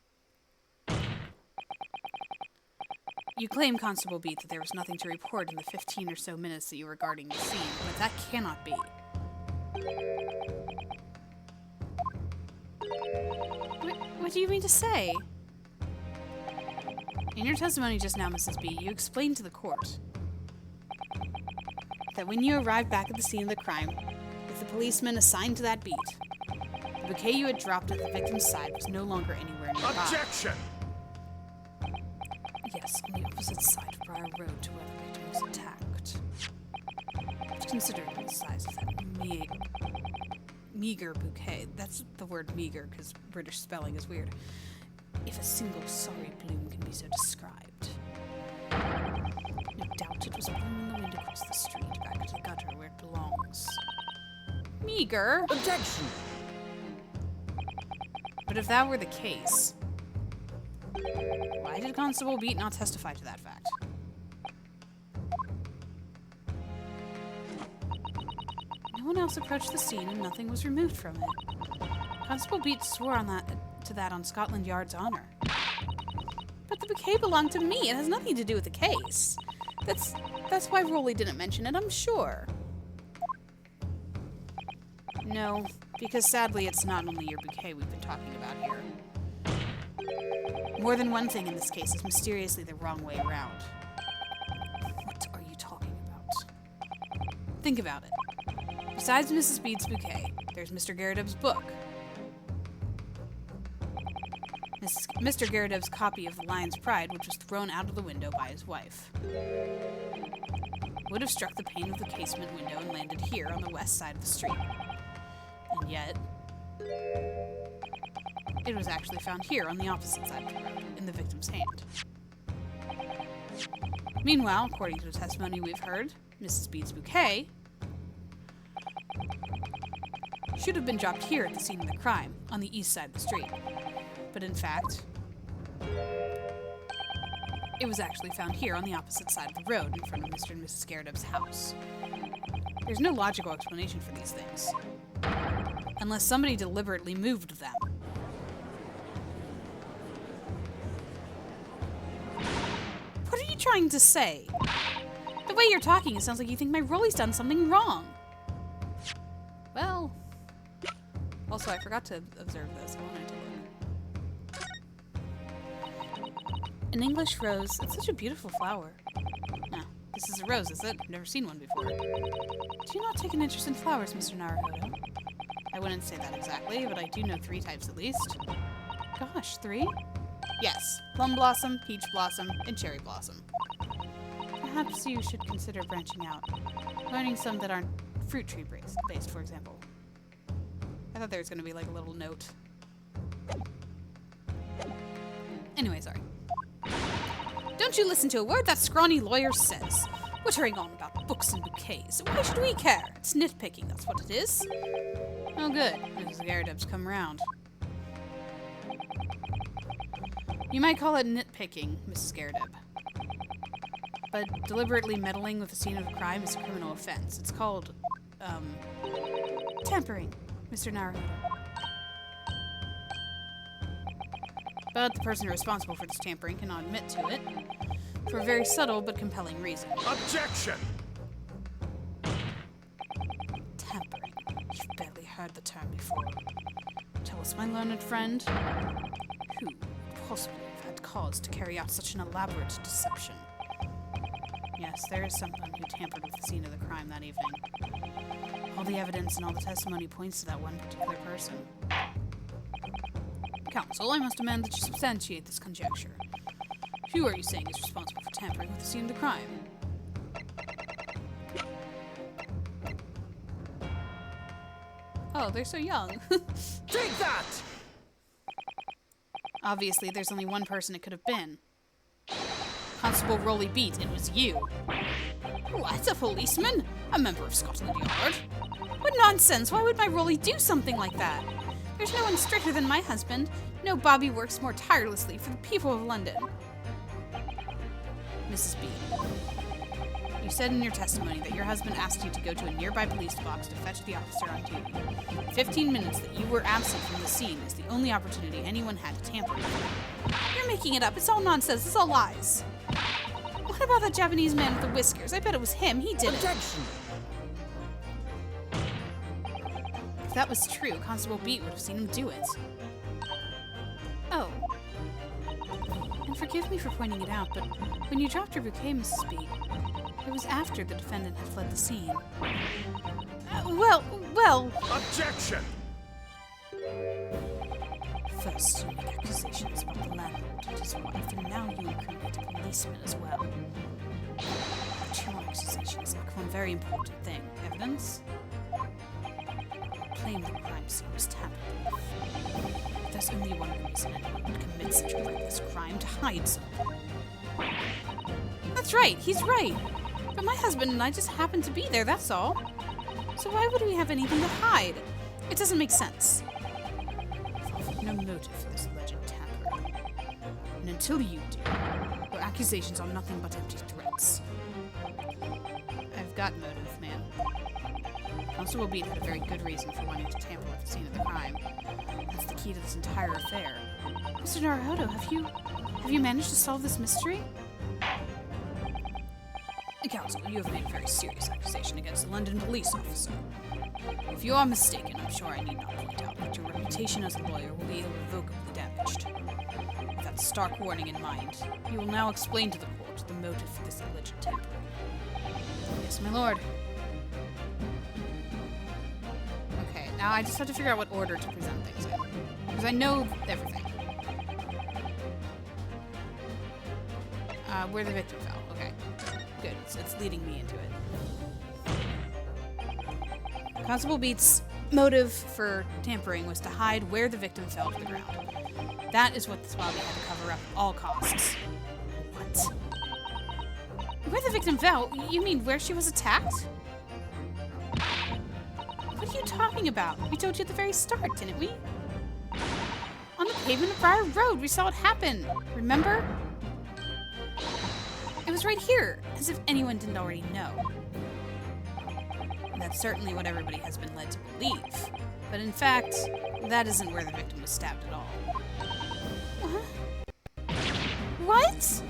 You claim, Constable Beat, that there was nothing to report in the 15 or so minutes that you were guarding the scene, but that cannot be. What do you mean to say? In your testimony just now, Mrs. B, you explained to the court that when you arrived back at the scene of the crime, with the policeman assigned to that beat, the bouquet you had dropped at the victim's side was no longer anywhere nearby. Objection! Yes, on the opposite side of Briar Road to where the victim was attacked. But considering the size of that meager bouquet, that's the word meager because British spelling is weird, if a single sorry bloom can be so described. No doubt it was blown in the wind across the street, back to the gutter where it belongs. Meager? Objection! But if that were the case, why did Constable Beat not testify to that fact? No one else approached the scene and nothing was removed from it. Constable Beat swore on that on Scotland Yard's honor. But the bouquet belonged to me. It has nothing to do with the case. That's why Rolly didn't mention it, I'm sure. No, because sadly it's not only your bouquet we've been talking about here. More than one thing in this case is mysteriously the wrong way around. What are you talking about? Think about it. Besides Mrs. Bede's bouquet, there's Mr. Garridub's book. Mr. Garridub's copy of The Lion's Pride, which was thrown out of the window by his wife. Would have struck the pane of the casement window and landed here on the west side of the street. And yet, it was actually found here on the opposite side of the road, in the victim's hand. Meanwhile, according to the testimony we've heard, Mrs. Bede's bouquet should have been dropped here at the scene of the crime, on the east side of the street. But in fact, it was actually found here on the opposite side of the road, in front of Mr. and Mrs. Garridub's house. There's no logical explanation for these things, unless somebody deliberately moved them. What are you trying to say? The way you're talking, it sounds like you think my Rolly's done something wrong. Well, also I forgot to observe this. I wanted to look. An English rose. It's such a beautiful flower. No, this is a rose, is it? I've never seen one before. Do you not take an interest in flowers, Mr. Naruhodo? I wouldn't say that exactly, but I do know 3 types at least. Gosh, 3? Yes, plum blossom, peach blossom, and cherry blossom. Perhaps you should consider branching out, learning some that aren't fruit tree based, for example. I thought there was going to be like a little note. Anyway, sorry. Don't you listen to a word that scrawny lawyer says. Wittering on about books and bouquets. Why should we care? It's nitpicking, that's what it is. Oh good, Mrs. Garridub's come round. You might call it nitpicking, Mrs. Garridub. But deliberately meddling with the scene of a crime is a criminal offense. It's called, tampering, Mr. Naruhodo. But the person responsible for this tampering cannot admit to it, for a very subtle but compelling reason. Objection! Tampering. You've barely heard the term before. Tell us, my learned friend, who would possibly have had cause to carry out such an elaborate deception? Yes, there is someone who tampered with the scene of the crime that evening. All the evidence and all the testimony points to that one particular person. Counsel, I must demand that you substantiate this conjecture. Who are you saying is responsible for tampering with the scene of the crime? Oh, they're so young. Take that! Obviously, there's only one person it could have been. Constable Rolly Beat, it was you. What, a policeman? A member of Scotland Yard? What nonsense! Why would my Rolly do something like that? There's no one stricter than my husband. No Bobby works more tirelessly for the people of London. Mrs. B. You said in your testimony that your husband asked you to go to a nearby police box to fetch the officer on duty. The 15 minutes that you were absent from the scene is the only opportunity anyone had to tamper with you. You're making it up. It's all nonsense. It's all lies. What about that Japanese man with the whiskers? I bet it was him. He did it. Objection! If that was true, Constable Beat would have seen him do it. Oh. And forgive me for pointing it out, but when you dropped your bouquet, Mrs. Beat, it was after the defendant had fled the scene. Well... Objection! First, you make accusations about the landlord and his wife, and now you incriminate a policeman as well. Two accusations lack one very important thing. Evidence? Claim the crime scene was tampered with. There's only one reason anyone would commit such a reckless crime: to hide something. That's right, he's right. But my husband and I just happened to be there, that's all. So why would we have anything to hide? It doesn't make sense. I've no motive for this alleged tampering. And until you do, your accusations are nothing but empty threats. I've got motive, man. Constable Beat had a very good reason for wanting to tamper with the scene of the crime. That's the key to this entire affair. Mr. Naruhodo, have you managed to solve this mystery? Counsel, you have made a very serious accusation against a London police officer. If you are mistaken, I'm sure I need not point out that your reputation as a lawyer will be irrevocably damaged. With that stark warning in mind, you will now explain to the court the motive for this alleged tampering. Yes, my lord. Okay, now I just have to figure out what order to present things in. Because I know everything. Where the victim fell. Okay. Good. It's leading me into it. Constable Beat's motive for tampering was to hide where the victim fell to the ground. That is what this Bobby had to cover up at all costs. What? Where the victim fell? You mean where she was attacked? What are you talking about? We told you at the very start, didn't we? On the pavement of Briar Road, we saw it happen. Remember? It was right here, as if anyone didn't already know. And that's certainly what everybody has been led to believe. But in fact, that isn't where the victim was stabbed at all. What?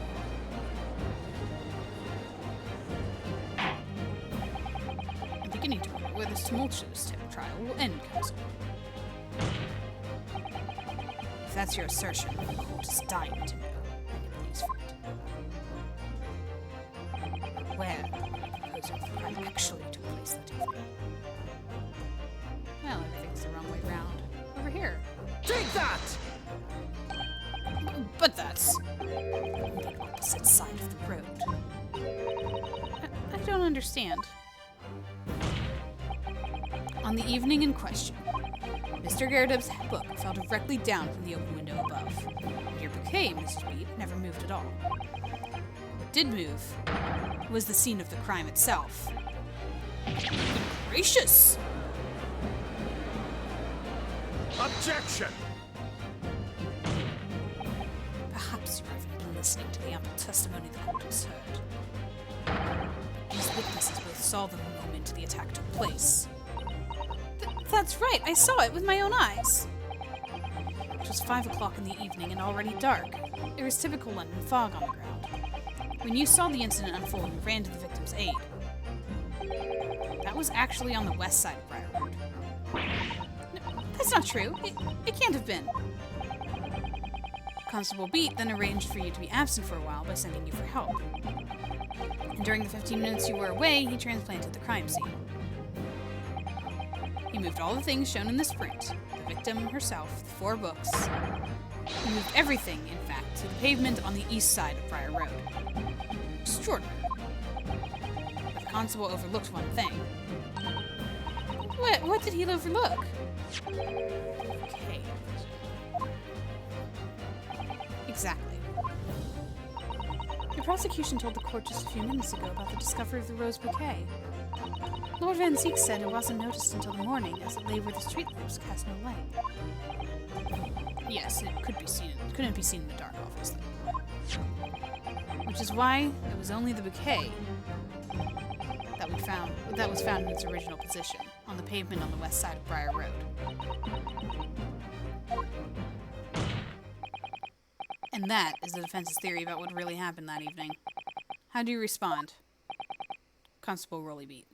I'm beginning to wonder where this tumultuous trial will end, Counsel. If that's your assertion, the court is dying to know anybody's friend. Where the crime actually took place that evening. Well, everything's the wrong way round. Over here. Take that! But that's on the opposite side of the road. I don't understand. On the evening in question, Mr. Garrideb's book fell directly down from the open window above. And your bouquet, Mr. Beat, never moved at all. What did move was the scene of the crime itself. Gracious! Objection! Perhaps you haven't been listening to the ample testimony the court has heard. These witnesses both saw the moment the attack took place. That's right, I saw it with my own eyes. It was 5 o'clock in the evening and already dark. There was typical London fog on the ground. When you saw the incident unfold and ran to the victim's aid, that was actually on the west side of Briar Road. No, that's not true. It can't have been. Constable Beat then arranged for you to be absent for a while by sending you for help. And during the 15 minutes you were away, he transplanted the crime scene. He moved all the things shown in this print, the victim herself, the 4 books. He moved everything, in fact, to the pavement on the east side of Briar Road. Extraordinary. But the constable overlooked one thing. What did he overlook? Okay. Exactly. The prosecution told the court just a few minutes ago about the discovery of the rose bouquet. Lord Van Ziek said it wasn't noticed until the morning, as it lay where the street lamps cast no light. Yes, it couldn't be seen in the dark, obviously. Which is why it was only the bouquet that was found in its original position, on the pavement on the west side of Briar Road. And that is the defense's theory about what really happened that evening. How do you respond? Constable Rolly Beat.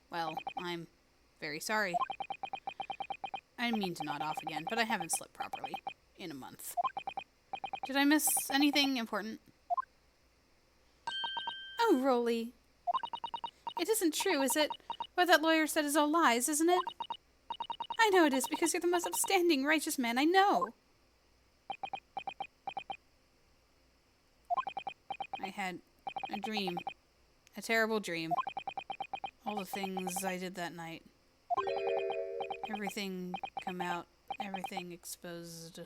Well, I'm very sorry. I didn't mean to nod off again, but I haven't slept properly in a month. Did I miss anything important? Oh, Rolly. It isn't true, is it? What that lawyer said is all lies, isn't it? I know it is, because you're the most upstanding, righteous man I know. I had a dream. A terrible dream. All the things I did that night. Everything come out. Everything exposed.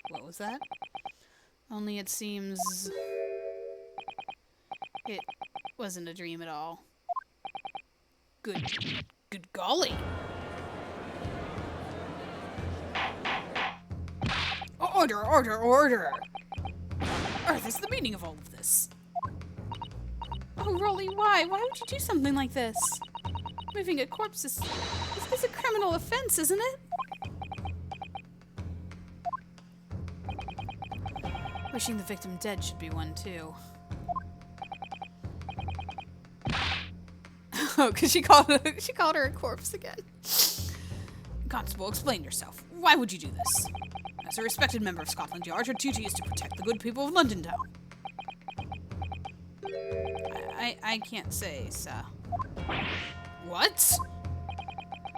What was that? Only it seems... it wasn't a dream at all. Good golly! Order, order, order! Earth is the meaning of all of this. Oh, Rolly, why? Why would you do something like this? Moving a corpse is a criminal offense, isn't it? Wishing the victim dead should be one, too. Oh, because she called her a corpse again. Constable, explain yourself. Why would you do this? As a respected member of Scotland Yard, your duty is to protect the good people of London Town. I can't say, sir. What?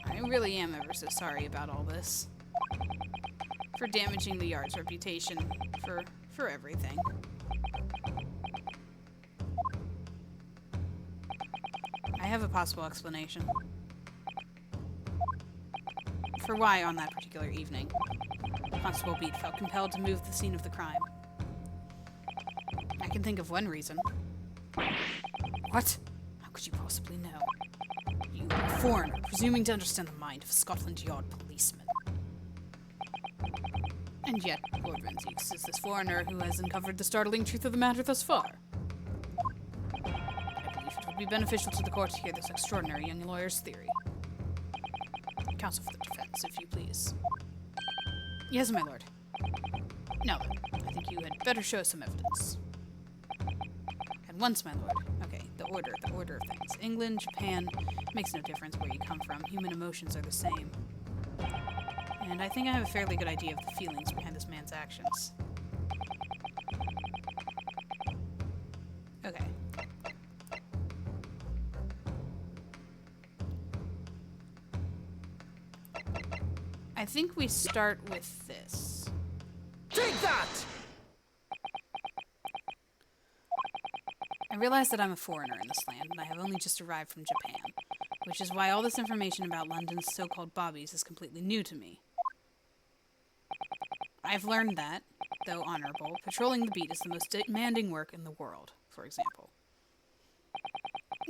I really am ever so sorry about all this. For damaging the Yard's reputation. For everything. I have a possible explanation. For why, on that particular evening, Constable Beat felt compelled to move the scene of the crime. I can think of one reason. What? How could you possibly know? You, a foreigner, presuming to understand the mind of a Scotland Yard policeman. And yet, Lord Van Ziek is this foreigner who has uncovered the startling truth of the matter thus far. I believe it would be beneficial to the court to hear this extraordinary young lawyer's theory. Counsel for the defense, if you please. Yes, my lord. Now then, I think you had better show some evidence. At once, my lord. Okay, the order of things. England, Japan, makes no difference where you come from. Human emotions are the same. And I think I have a fairly good idea of the feelings behind this man's actions. Okay. I think we start with this. Take that! I realize that I'm a foreigner in this land, and I have only just arrived from Japan, which is why all this information about London's so-called bobbies is completely new to me. I've learned that, though honorable, patrolling the beat is the most demanding work in the world, for example.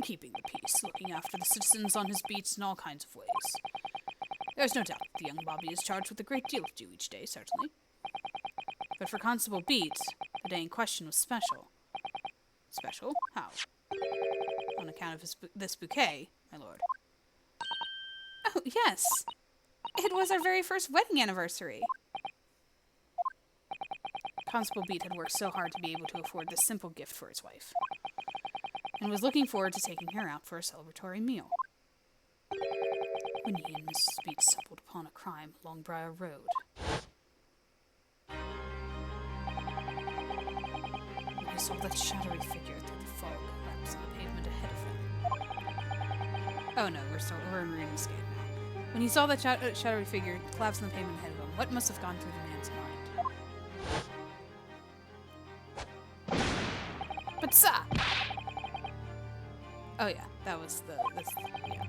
Keeping the peace, looking after the citizens on his beats in all kinds of ways. There's no doubt that the young bobby is charged with a great deal to do each day, certainly. But for Constable Beat, the day in question was special. Special? How? On account of this bouquet, my lord. Oh, yes! It was our very first wedding anniversary! Constable Beat had worked so hard to be able to afford this simple gift for his wife, and was looking forward to taking her out for a celebratory meal. When he and Mrs. Beat stumbled upon a crime along Briar Road. He saw that shadowy figure through the fog, perhaps on the pavement ahead of him. Oh no, we're in RuneScape now. When he saw that shadowy figure collapse on the pavement ahead of him, what must have gone through the man's mind? But sir! Oh yeah, that was yeah.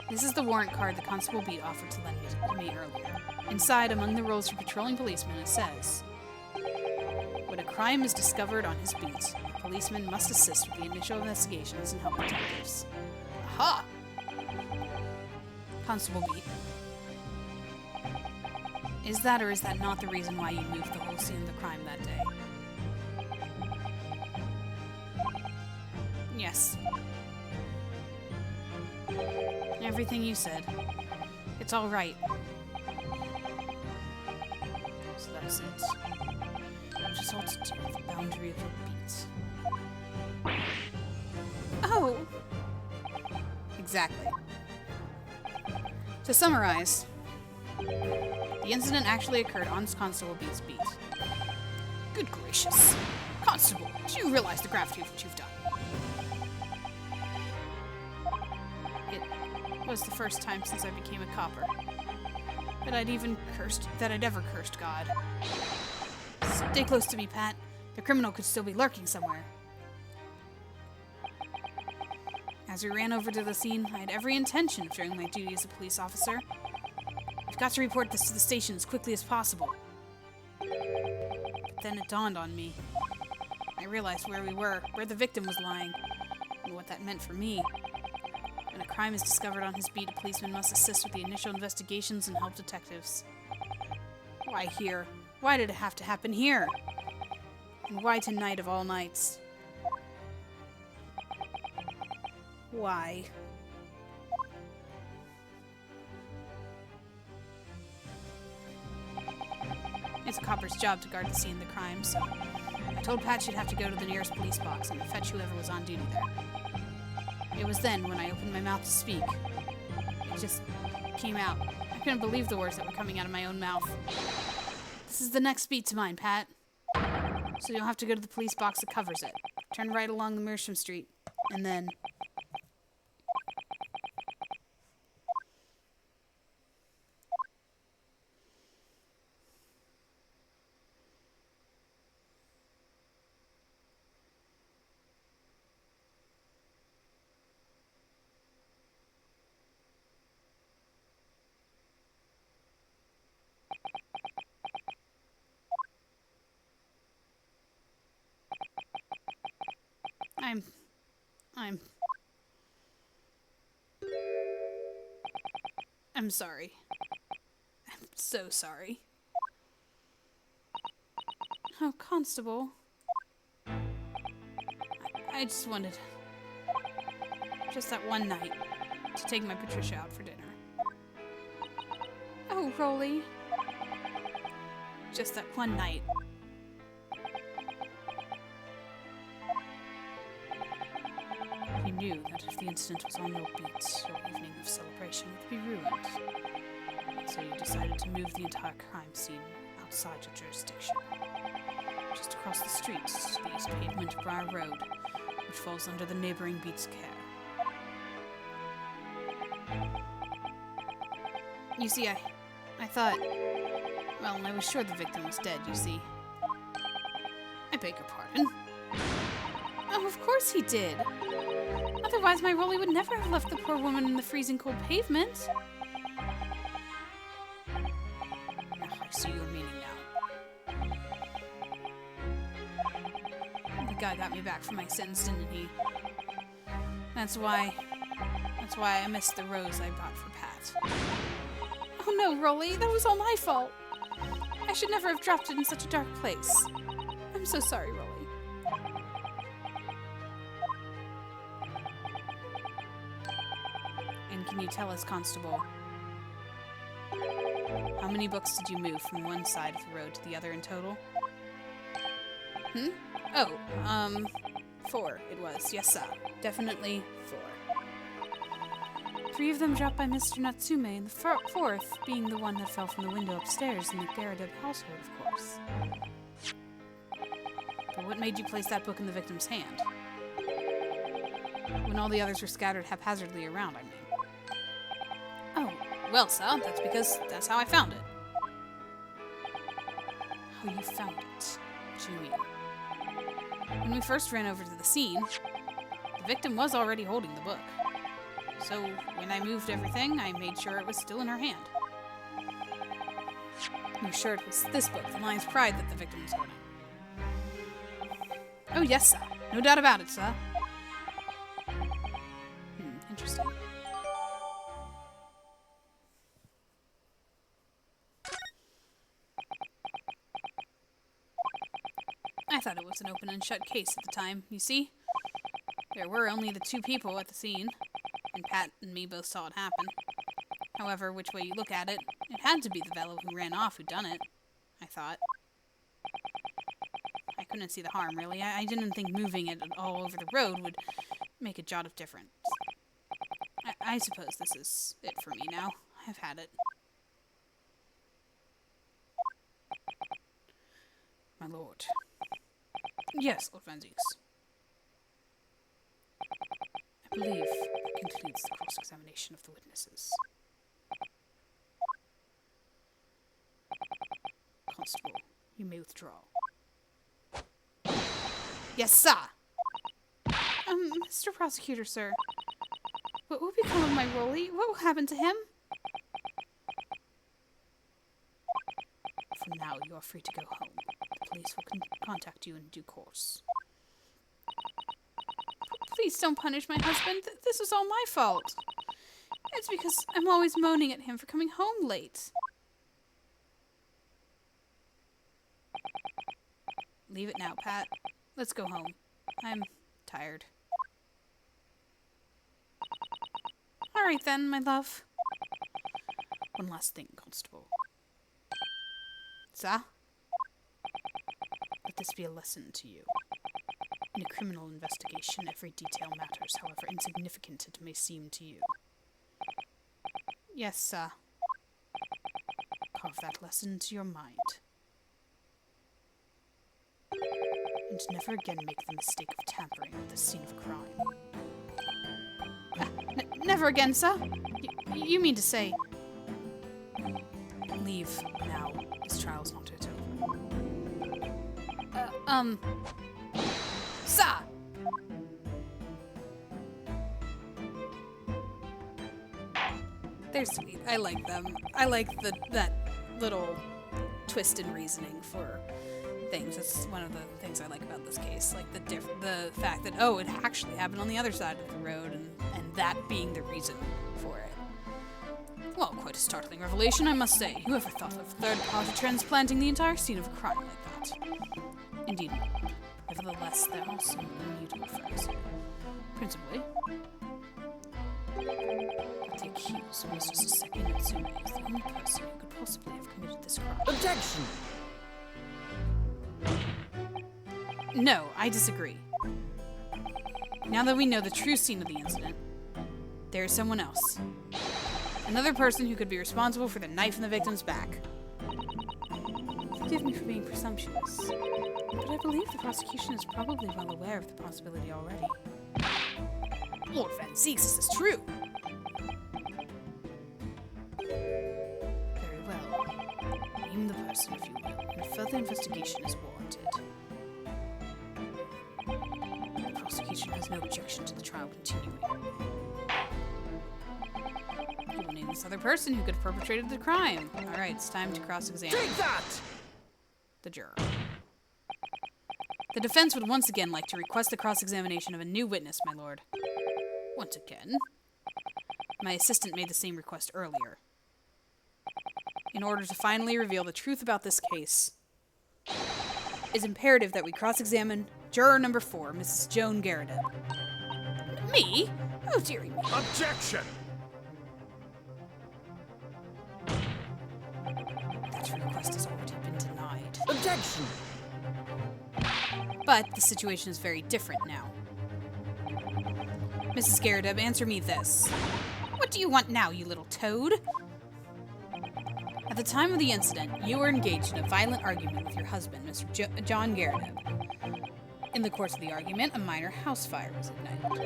This is the warrant card the Constable Beat offered to lend me earlier. Inside, among the rolls for patrolling policemen, it says, when a crime is discovered on his beat, a policeman must assist with the initial investigations and help detectives. Aha! Constable Beat. Is that or is that not the reason why you moved the whole scene of the crime that day? Yes. Everything you said. It's all right. So that's it. Which is all to do with the boundary of your beat. Oh! Exactly. To summarize, the incident actually occurred on Constable Beat's beat. Good gracious. Constable, do you realize the gravity of what you've done? It was the first time since I became a copper that I'd ever cursed God. Stay close to me, Pat. The criminal could still be lurking somewhere. As we ran over to the scene, I had every intention of doing my duty as a police officer. I've got to report this to the station as quickly as possible. But then it dawned on me. I realized where we were, where the victim was lying, and what that meant for me. When a crime is discovered on his beat, a policeman must assist with the initial investigations and help detectives. Why here? Why did it have to happen here? And why tonight of all nights? Why? It's a copper's job to guard the scene of the crime, so I told Pat she'd have to go to the nearest police box and fetch whoever was on duty there. It was then, when I opened my mouth to speak, it just came out. I couldn't believe the words that were coming out of my own mouth. This is the next beat to mine, Pat. So you'll have to go to the police box that covers it. Turn right along the Mearsham Street, and then... I'm sorry. I'm so sorry. Oh, Constable. I just wanted... just that one night to take my Patricia out for dinner. Oh, Rolly. Just that one night. He knew that if the incident was on your beat, your evening of celebration would be ruined. So you decided to move the entire crime scene outside your jurisdiction. Just across the street to the East Pavement Briar Road, which falls under the neighboring beat's care. You see, I thought... well, I was sure the victim was dead, you see. I beg your pardon. Oh, of course he did. Otherwise, my Rolly would never have left the poor woman in the freezing cold pavement. I see your meaning now. The guy got me back from my sentence, didn't he? That's why I missed the rose I bought for Pat. Oh no, Rolly, that was all my fault. I should never have dropped it in such a dark place. I'm so sorry, Rolly. And can you tell us, Constable, how many books did you move from one side of the road to the other in total? Oh, 4 it was. Yes, sir. Definitely 4. 3 of them dropped by Mr. Natsume, and the 4th being the one that fell from the window upstairs in the Garadeb household, of course. But what made you place that book in the victim's hand? When all the others were scattered haphazardly around, I mean. Oh, well, sir, that's because that's how I found it. How you found it? What do you mean? When we first ran over to the scene, the victim was already holding the book. So, when I moved everything, I made sure it was still in her hand. You were sure it was this book, The Lion's Pride, that the victim was holding? Oh, yes, sir. No doubt about it, sir. Interesting. I thought it was an open and shut case at the time, you see? There were only the two people at the scene, and Pat and me both saw it happen. However, which way you look at it, it had to be the fellow who ran off who done it, I thought. I couldn't see the harm, really. I didn't think moving it all over the road would make a jot of difference. I suppose this is it for me now. I've had it. My lord. Yes, Lord Van Zieks. I believe that concludes the cross-examination of the witnesses. Constable, you may withdraw. Yes, sir! Mr. Prosecutor, sir. What will become of my Rolly? What will happen to him? For now, you are free to go home. The police will contact you in due course. Please don't punish my husband. This was all my fault. It's because I'm always moaning at him for coming home late. Leave it now, Pat. Let's go home. I'm tired. All right then, my love. One last thing, Constable. Sir? Let this be a lesson to you. In a criminal investigation, every detail matters, however insignificant it may seem to you. Yes, sir. Carve that lesson to your mind. And never again make the mistake of tampering with the scene of a crime. Never again, sir? You mean to say... Leave now. This trial's not yet over. Sir! They're sweet. I like them. I like that little twist in reasoning for things. That's one of the things I like about this case. Like the fact that, oh, it actually happened on the other side of the road, and that being the reason for it. Well, quite a startling revelation, I must say. Whoever thought of third-party transplanting the entire scene of a crime like that? Indeed. Nevertheless, there are some immutable facts here. Principally, that the accused, Mr. Saseki Natsume, is the only person who could possibly have committed this crime. Objection! No, I disagree. Now that we know the true scene of the incident, there is someone else. Another person who could be responsible for the knife in the victim's back. Forgive me for being presumptuous, but I believe the prosecution is probably well aware of the possibility already. Lord Van Zieks, is this true? Very well. Name the person, if you will, and further investigation is warranted. The prosecution has no objection to the trial continuing. You will name this other person who could have perpetrated the crime. Alright, it's time to cross-examine. Take that! The juror. The defense would once again like to request the cross-examination of a new witness, my lord. Once again? My assistant made the same request earlier. In order to finally reveal the truth about this case, it's imperative that we cross-examine juror number 4, Mrs. Joan Garrett. Me? Oh, dearie me. Objection! That request has already been denied. Objection! But the situation is very different now. Mrs. Garrett, answer me this. What do you want now, you little toad? At the time of the incident, you were engaged in a violent argument with your husband, Mr. John Garrett. In the course of the argument, a minor house fire was ignited.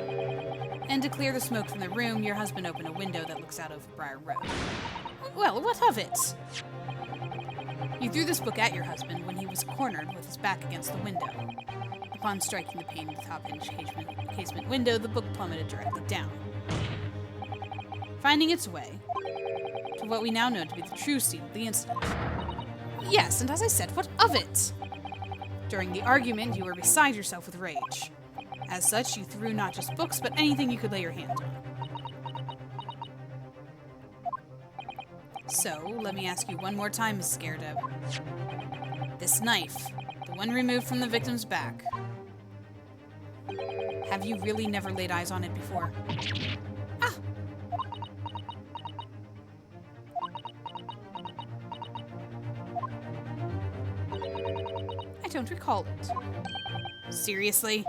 And to clear the smoke from the room, your husband opened a window that looks out over Briar Road. Well, what of it? You threw this book at your husband when he was cornered with his back against the window. Upon striking the pane of the top-inch casement window, the book plummeted directly down, finding its way to what we now know to be the true scene of the incident. Yes, and as I said, what of it? During the argument, you were beside yourself with rage. As such, you threw not just books, but anything you could lay your hand on. So, let me ask you one more time, Mrs. Garrett. This knife, the one removed from the victim's back, have you really never laid eyes on it before? Ah! I don't recall it. Seriously?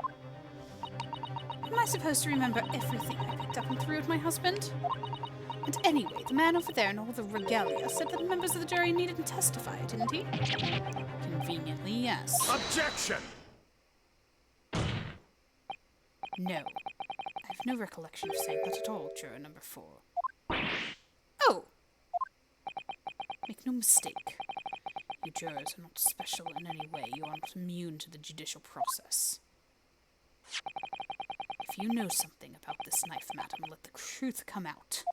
Am I supposed to remember everything I picked up and threw at my husband? And anyway, the man over there in all the regalia said that members of the jury needed to testify, didn't he? Conveniently, yes. Objection! No. I have no recollection of saying that at all, juror number 4. Oh! Make no mistake. You jurors are not special in any way. You are not immune to the judicial process. If you know something about this knife, madam, let the truth come out.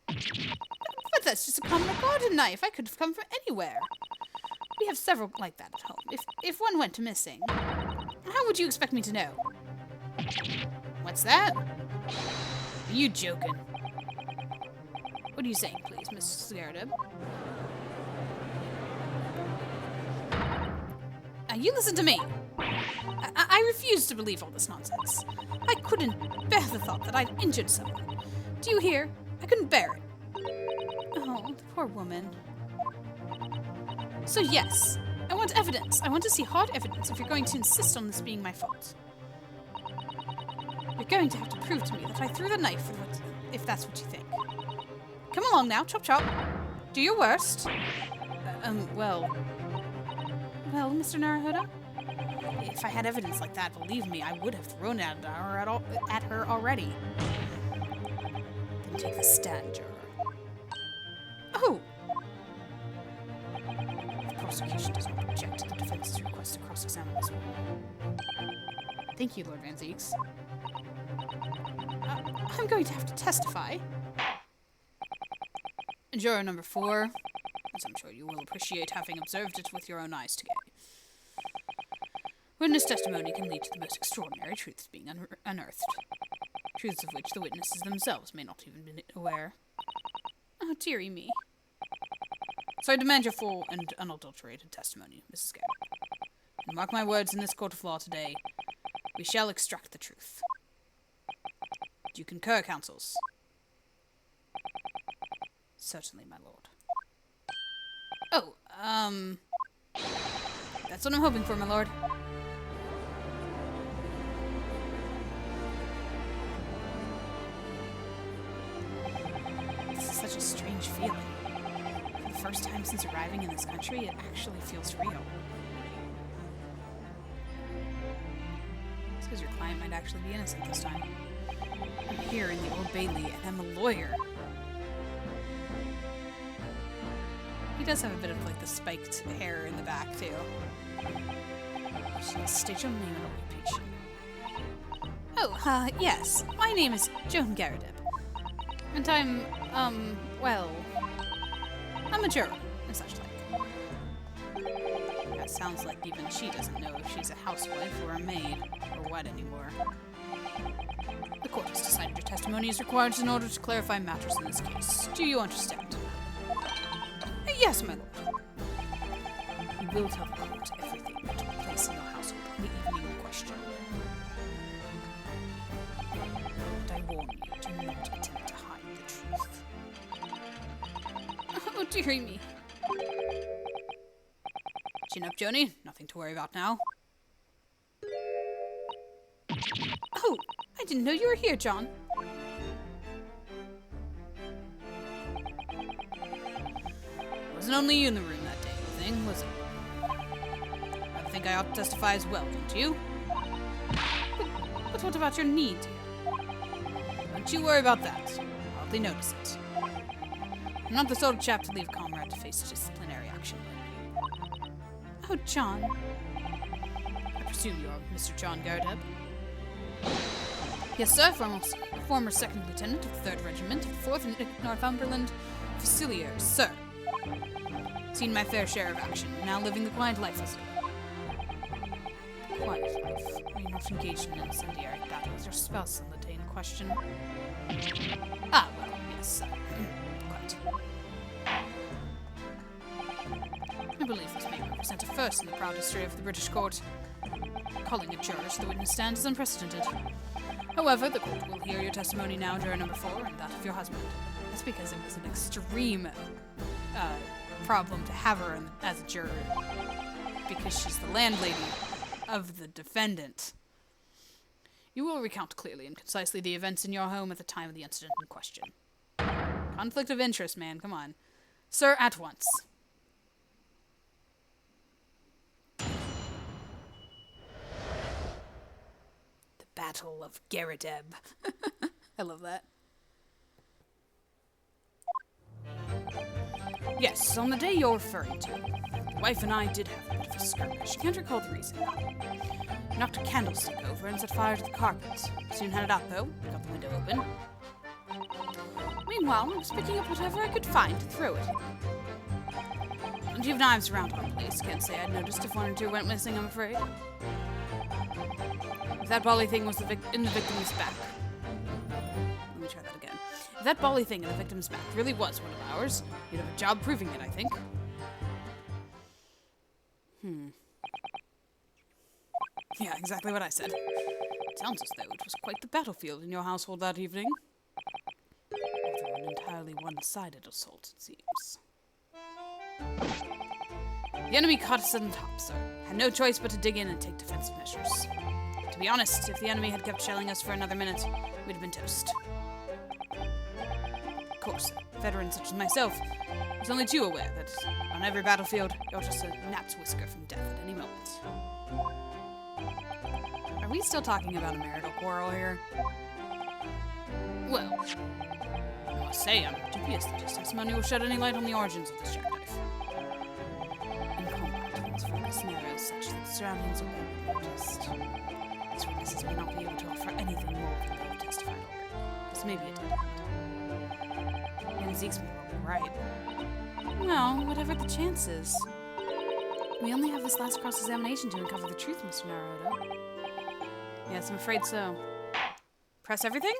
But that's just a common garden knife. I could have come from anywhere. We have several like that at home. If one went missing, how would you expect me to know? What's that? Are you joking? What are you saying, please, Mrs. Garrett? You listen to me. I refuse to believe all this nonsense. I couldn't bear the thought that I'd injured someone. Do you hear? I couldn't bear it. Oh, the poor woman. So yes, I want evidence. I want to see hard evidence if you're going to insist on this being my fault. You're going to have to prove to me that I threw the knife, if that's what you think. Come along now, chop chop. Do your worst. Well, Mr. Naruhodo? If I had evidence like that, believe me, I would have thrown it at her already. Then take the stand, juror. Oh! The prosecution does not object to the defense's request to cross-examine this woman. Thank you, Lord Van Zieks. I'm going to have to testify. Juror number 4, as I'm sure you will appreciate having observed it with your own eyes today. Witness testimony can lead to the most extraordinary truths being unearthed. Truths of which the witnesses themselves may not even be aware. Oh, dearie me. So I demand your full and unadulterated testimony, Mrs. Garrett. And mark my words, in this court of law today, we shall extract the truth. Do you concur, counsels? Certainly, my lord. Oh, that's what I'm hoping for, my lord. This is such a strange feeling. For the first time since arriving in this country, it actually feels real. It's because your client might actually be innocent this time. I'm here in the Old Bailey, and I'm a lawyer. He does have a bit of, like, the spiked hair in the back, too. State your name and occupation. Oh, yes. My name is Joan Garrett. And I'm a juror, and such like. That sounds like even she doesn't know if she's a housewife or a maid, or what anymore. The court has decided your testimony is required in order to clarify matters in this case. Do you understand? Yes, my lord. You will tell the court everything that took place in your household on the evening in question. But I warn you, do not attempt to hide the truth. Oh, dearie me. Chin up, Joni. Nothing to worry about now. Oh, I didn't know you were here, John. wasn't only you in the room that day, thing, was it? I think I ought to testify as well, don't you? But what about your knee, dear? Don't you worry about that. I'll hardly notice it. I'm not the sort of chap to leave a comrade to face disciplinary action. Oh, John. I presume you're Mr. John Garrett. Yes, sir, former second lieutenant of the 3rd Regiment of the 4th Northumberland Fusiliers, sir. Seen my fair share of action, now living the quiet life as quiet life. Are you not engaged in an incendiary battle with your spouse on the day in question? Ah, well, yes, sir. Quite. I believe this may represent a first in the proud history of the British court. Calling a juror to the witness stand is unprecedented. However, the court will hear your testimony now, juror number 4, and that of your husband. That's because it was an extreme problem to have her as a juror, because she's the landlady of the defendant. You will recount clearly and concisely the events in your home at the time of the incident in question. Conflict of interest, man, come on. Sir, at once. Battle of Garrideb. I love that. Yes, on the day you're referring to, the wife and I did have a bit of a skirmish. Can't recall the reason. Knocked a candlestick over and set fire to the carpet. Soon had it out, though. Got the window open. Meanwhile, I was picking up whatever I could find to throw at him. Plenty of knives around our place. Can't say I'd noticed if 1 or 2 went missing, I'm afraid. If that bally thing was in the victim's back. Let me try that again. If that bally thing in the victim's back really was one of ours, you'd have a job proving it, I think. Yeah, exactly what I said. Sounds as though it was quite the battlefield in your household that evening. Although an entirely one-sided assault, it seems. The enemy caught us on top, sir. Had no choice but to dig in and take defensive measures. To be honest, if the enemy had kept shelling us for another minute, we'd have been toast. Of course, a veteran such as myself was only too aware that on every battlefield, you're just a gnat's whisker from death at any moment. Are we still talking about a marital quarrel here? Well, I must say I'm dubious that your testimony will shed any light on the origins of this jackknife. In combat, one's focus narrows such that the surroundings are well noticed. These witnesses may not be able to offer anything more than they have testified already. This may be a dead end. And Zeke's right. Well, whatever the chances. We only have this last cross-examination to uncover the truth, Mr. Naruto. Yes, I'm afraid so. Press everything?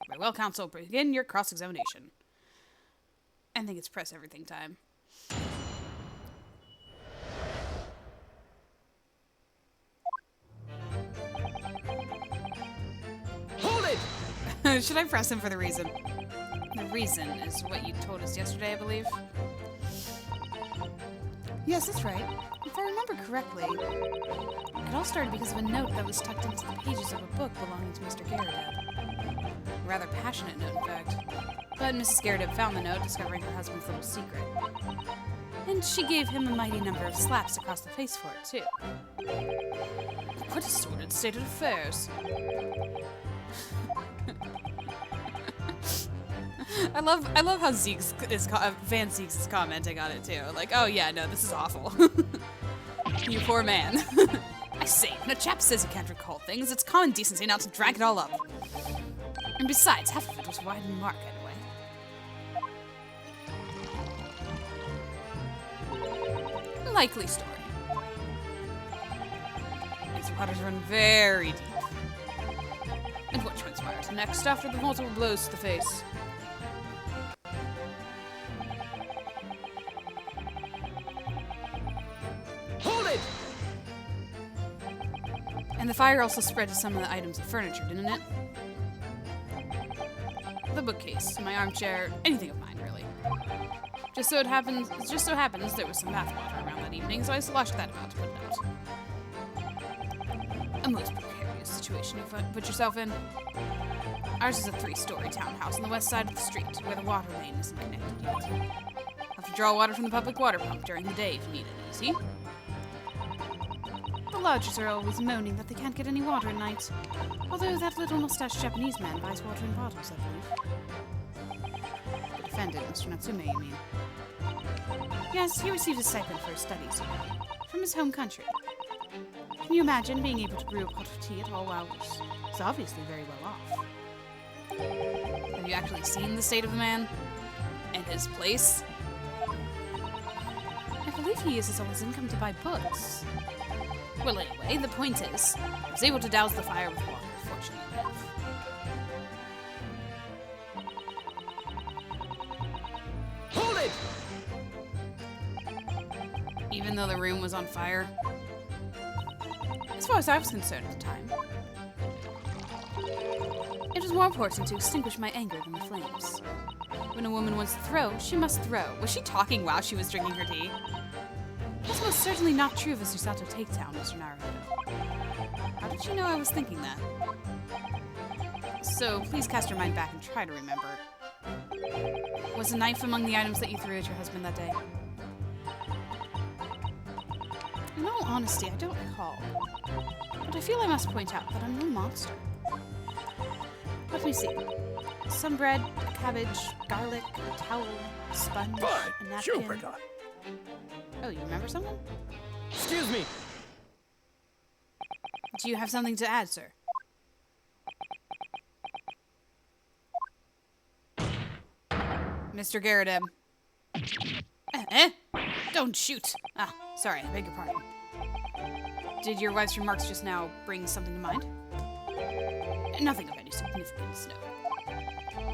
Very well, counsel. Begin your cross-examination. I think it's press everything time. Hold it! Should I press him for the reason? The reason is what you told us yesterday, I believe. Yes, that's right. If I remember correctly, it all started because of a note that was tucked into the pages of a book belonging to Mr. Garrideb. A rather passionate note, in fact. But Mrs. Garrideb found the note, discovering her husband's little secret. And she gave him a mighty number of slaps across the face for it, too. What a sordid state of affairs. I love how Van Zeke's is commenting on it too. Like, oh yeah, no, this is awful. You poor man. I say, when a chap says he can't recall things, it's common decency not to drag it all up. And besides, half of it was wide and mark anyway. Likely story. These waters run very deep. And what transpires next after the multiple blows to the face? Hold it! And the fire also spread to some of the items of furniture, didn't it? The bookcase, my armchair, anything of mine, really. Just so happens there was some bathwater around that evening, so I sloshed that about to put it out. A most precarious situation you put yourself in. Ours is a 3-story townhouse on the west side of the street, where the water main isn't connected yet. to draw water from the public water pump during the day if you need it easy. The lodgers are always moaning that they can't get any water at night. Although that little mustached Japanese man buys water in bottles, I believe. The defendant, Mr. Natsume, you mean? Yes, he received a stipend for his studies from his home country. Can you imagine being able to brew a pot of tea at all hours? He's obviously very well off. Have you actually seen the state of the man? And his place? I believe he uses all his income to buy books. Well, anyway, the point is, I was able to douse the fire with water, fortunately enough. Hold it! Even though the room was on fire? As far as I was concerned at the time, it was more important to extinguish my anger than the flames. When a woman wants to throw, she must throw. Was she talking while she was drinking her tea? That's most certainly not true of a Susato takedown, Mr. Naruto. How did you know I was thinking that? So, please cast your mind back and try to remember. Was a knife among the items that you threw at your husband that day? In all honesty, I don't recall. But I feel I must point out that I'm no monster. Let me see. Some bread, a cabbage, garlic, a towel, a sponge, a napkin. Jupiter! Oh, you remember someone? Excuse me! Do you have something to add, sir? Mr. Garrideb. Don't shoot! Ah, sorry, I beg your pardon. Did your wife's remarks just now bring something to mind? Nothing of any significance, no.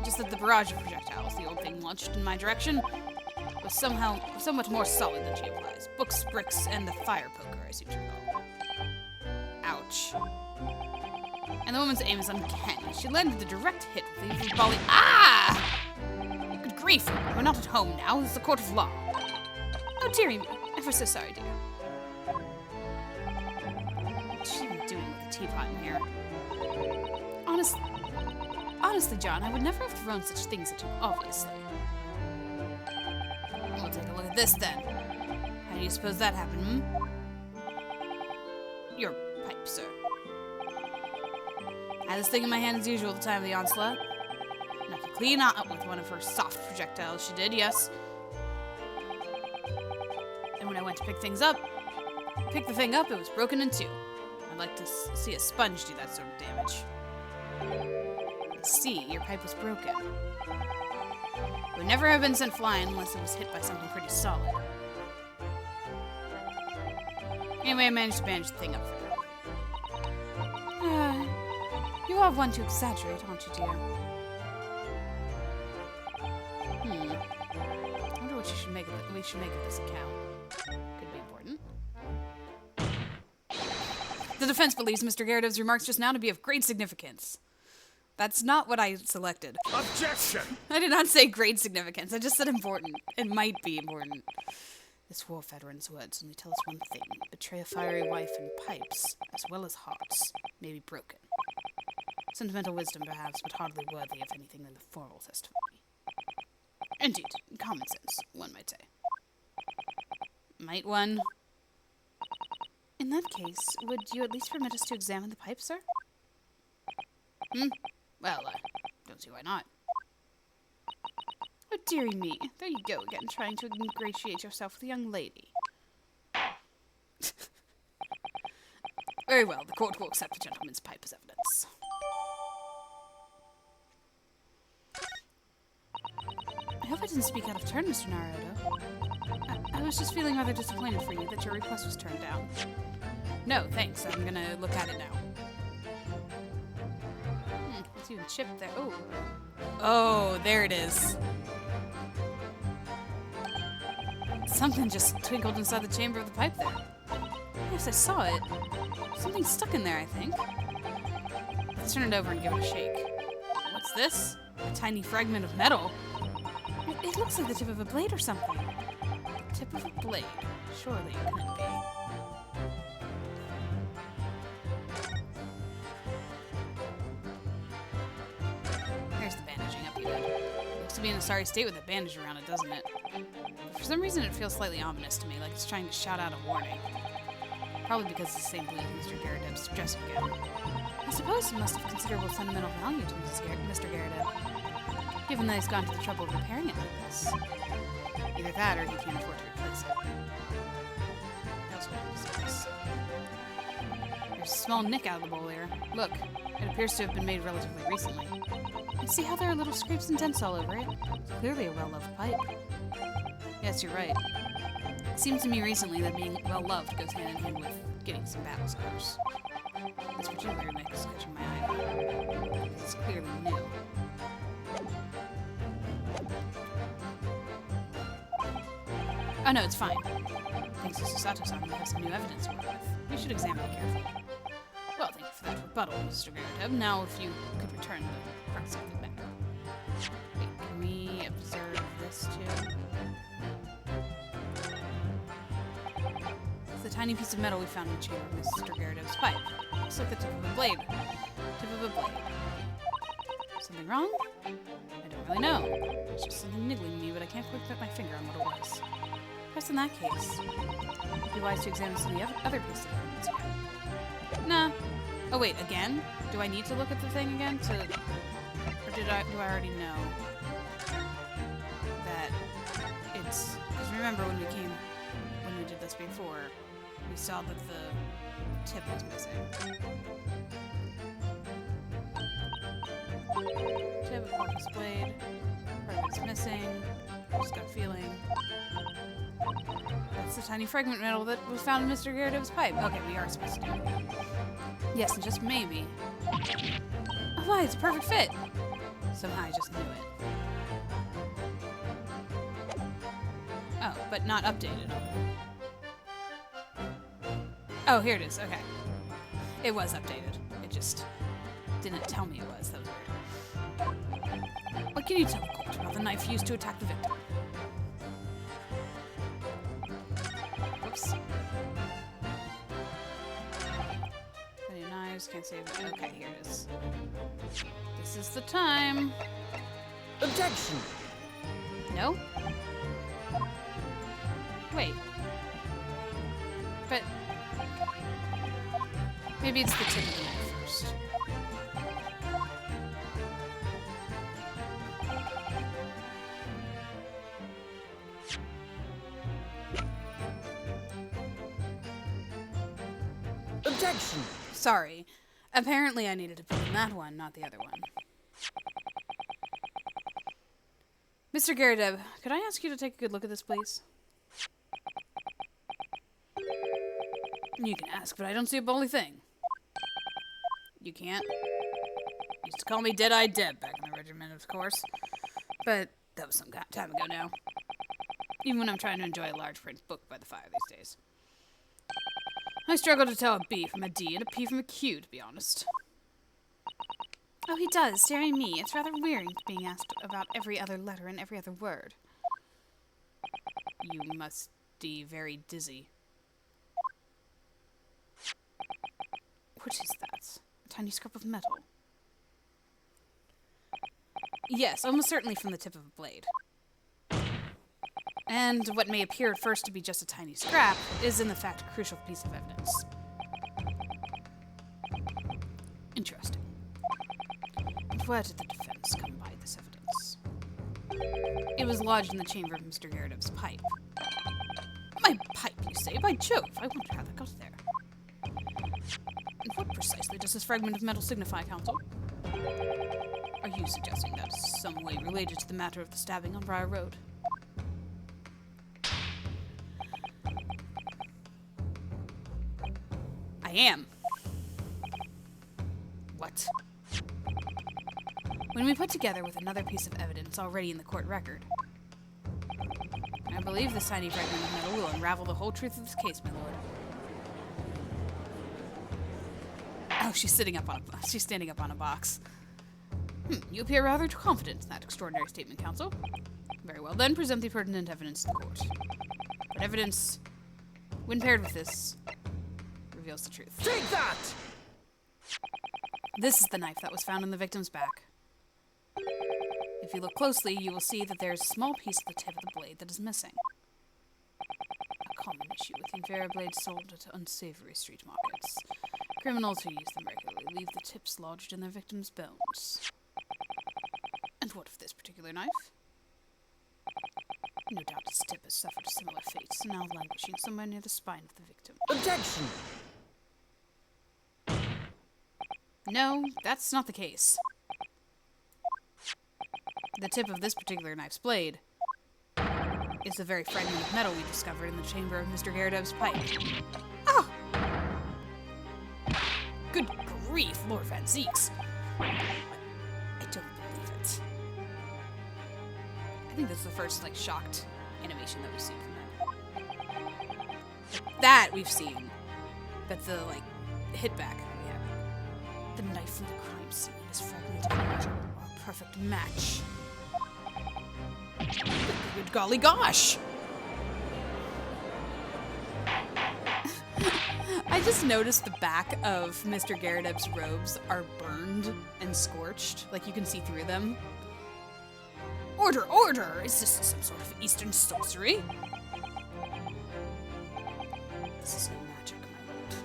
Just that the barrage of projectiles the old thing launched in my direction was somewhat more solid than she implies. Books, bricks, and the fire poker, I seem to recall. Ouch. And the woman's aim is uncanny. She landed the direct hit with the volley. Ah! Good grief, we're not at home now. This is a court of law. Oh, dearie me. Ever so sorry, dear. What's she even doing with the teapot in here? Honestly, John, I would never have thrown such things at you, obviously. We'll take a look at this, then. How do you suppose that happened, Your pipe, sir. I had this thing in my hand as usual at the time of the onslaught. Knocked it clean out with one of her soft projectiles she did, yes. And when I went to pick the thing up, it was broken in two. I'd like to see a sponge do that sort of damage. I see, your pipe was broken. It would never have been sent flying unless it was hit by something pretty solid. Anyway, I managed to bandage the thing up for you. You are one to exaggerate, aren't you, dear? I wonder what we should make of this account. Could be important. The defense believes Mr. Garrideb's remarks just now to be of great significance. That's not what I selected. Objection! I did not say great significance. I just said important. It might be important. This war veteran's words only tell us one thing. Betray a fiery wife and pipes, as well as hearts, may be broken. Sentimental wisdom, perhaps, but hardly worthy of anything than the formal testimony. Indeed, common sense, one might say. Might one? In that case, would you at least permit us to examine the pipe, sir? Well, don't see why not. Oh, dearie me. There you go again, trying to ingratiate yourself with a young lady. Very well, the court will accept the gentleman's pipe as evidence. I hope I didn't speak out of turn, Mr. Naruto. I was just feeling rather disappointed for you that your request was turned down. No, thanks. I'm gonna look at it now. It's even chipped there. Oh. Oh, there it is. Something just twinkled inside the chamber of the pipe there. Yes, I saw it. Something stuck in there, I think. Let's turn it over and give it a shake. What's this? A tiny fragment of metal. It looks like the tip of a blade or something. The tip of a blade. Surely it couldn't be. There's the bandaging up you did. Looks to be in a sorry state with a bandage around it, doesn't it? But for some reason, it feels slightly ominous to me, like it's trying to shout out a warning. Probably because it's the same blue as Mr. Garrideb's dressing gown. I suppose it must have considerable sentimental value to Mr. Garrideb, given that he's gone to the trouble of repairing it like this. Either that, or he can't afford to replace it. I also wanted to see this. There's a small nick out of the bowl here. Look, it appears to have been made relatively recently. And see how there are little scrapes and dents all over it? It's clearly a well-loved pipe. Yes, you're right. It seems to me recently that being well-loved goes hand in hand with getting some battle scars. This particular nick is catching my eye. It's clearly new. Oh no, it's fine. Thanks to Susato-san, we have some new evidence to work with. We should examine it carefully. Well, thank you for that rebuttal, Mr. Garrideb. Now, if you could return the crux of the matter. Wait, can we observe this too? It's the tiny piece of metal we found in the chamber of Mr. Garrideb's pipe. Looks like the tip of a blade. Tip of a blade. Something wrong? I don't really know. It's just something niggling me, but I can't quite put my finger on what it was. Perhaps in that case, it'd be wise to examine some of the other pieces of evidence again. Nah. Oh wait, again? Do I need to look at the thing again to... Or do I already know that it's... Because remember when we did this before, we saw that the tip was missing. Tip of Corpus Blade. Part of it's missing. I just got a feeling. That's the tiny fragment metal that was found in Mr. Garrideb's pipe. Okay, we are supposed to do it. Yes, and just maybe. Oh, why, it's a perfect fit! Somehow I just knew it. Oh, but not updated. Oh, here it is. Okay. It was updated. It just didn't tell me it was. That was weird. What can you tell the court about the knife used to attack the victim? Whoops. Any knives? Can't save it. Okay, here it is. This is the time. Objection! No? Wait. But... maybe it's the tip of the knife first. Objection! Sorry. Apparently I needed to put in that one, not the other one. Mr. Garrideb, could I ask you to take a good look at this, please? You can ask, but I don't see a bully thing. You can't? Used to call me Dead-Eyed Deb back in the regiment, of course. But that was some time ago now. Even when I'm trying to enjoy a large print book by the fire these days. I struggle to tell a B from a D and a P from a Q, to be honest. Oh, he does, staring at me. It's rather wearing being asked about every other letter and every other word. You must be very dizzy. What is that? A tiny scrap of metal. Yes, almost certainly from the tip of a blade. And what may appear at first to be just a tiny scrap is in the fact a crucial piece of evidence. Interesting. And where did the defense come by this evidence? It was lodged in the chamber of Mr. Garrideb's pipe. My pipe, you say? By Jove, I wonder how that got there. And what precisely does this fragment of metal signify, Counsel? Are you suggesting that it's some way related to the matter of the stabbing on Briar Road? I am. What? When we put together with another piece of evidence already in the court record, I believe this tiny fragment of metal will unravel the whole truth of this case, my lord. Oh, she's standing up on a box. You appear rather confident in that extraordinary statement, Counsel. Very well, then present the pertinent evidence to the court. But evidence, when paired with this, reveals the truth. Take that! This is the knife that was found in the victim's back. If you look closely, you will see that there is a small piece of the tip of the blade that is missing. A common issue with Infera blades sold at unsavory street markets. Criminals who use them regularly leave the tips lodged in their victims' bones. And what of this particular knife? No doubt its tip has suffered a similar fate, now languishing somewhere near the spine of the victim. Objection! No, that's not the case. The tip of this particular knife's blade is the very fragment of metal we discovered in the chamber of Mr. Garrideb's pipe. Ah! Good grief, Lord Van Zeeks. I don't believe it. I think this is the first, shocked animation that we've seen from him. That we've seen. That's the, hit back we have. The knife from the crime scene is fragmented metal. A perfect match. Good golly gosh! I just noticed the back of Mr. Garrideb's robes are burned and scorched. You can see through them. Order, order! Is this some sort of Eastern sorcery? This is no magic,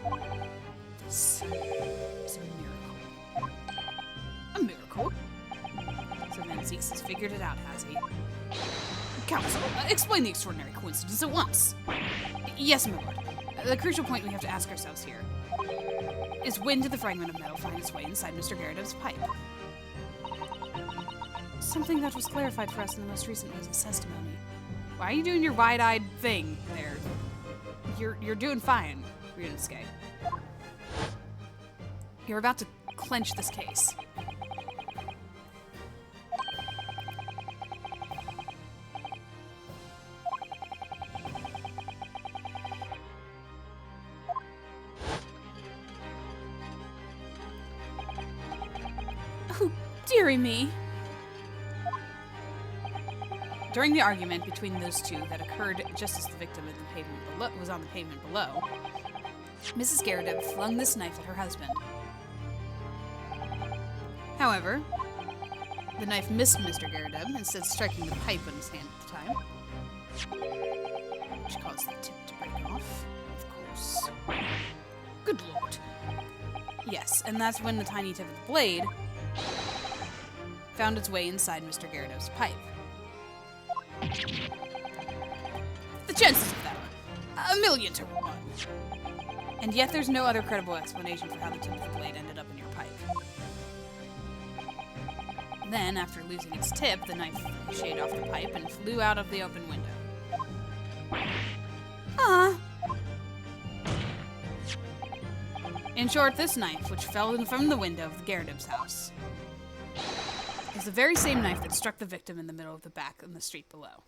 my lord. This is a miracle. A miracle? So Van Zeeks has figured it out, has he? Counsel, explain the extraordinary coincidence at once. Yes, my lord. The crucial point we have to ask ourselves here is, when did the fragment of metal find its way inside Mr. Garrideb's pipe? Something that was clarified for us in the most recent witness testimony. Why are you doing your wide-eyed thing there? You're doing fine, Ryunosuke. You're about to clench this case. Oh, dearie me. During the argument between those two that occurred just as the victim at the pavement was on the pavement below, Mrs. Garrideb flung this knife at her husband. However, the knife missed Mr. Garrideb, instead striking the pipe in his hand at the time, which caused the tip to break off, of course. Good lord. Yes, and that's when the tiny tip of the blade found its way inside Mr. Garrideb's pipe. The chances of that are 1,000,000 to 1. And yet there's no other credible explanation for how the tip of the blade ended up in your pipe. Then, after losing its tip, the knife ricocheted off the pipe and flew out of the open window. Ah. In short, this knife, which fell from the window of the Garrideb's house, is the very same knife that struck the victim in the middle of the back in the street below.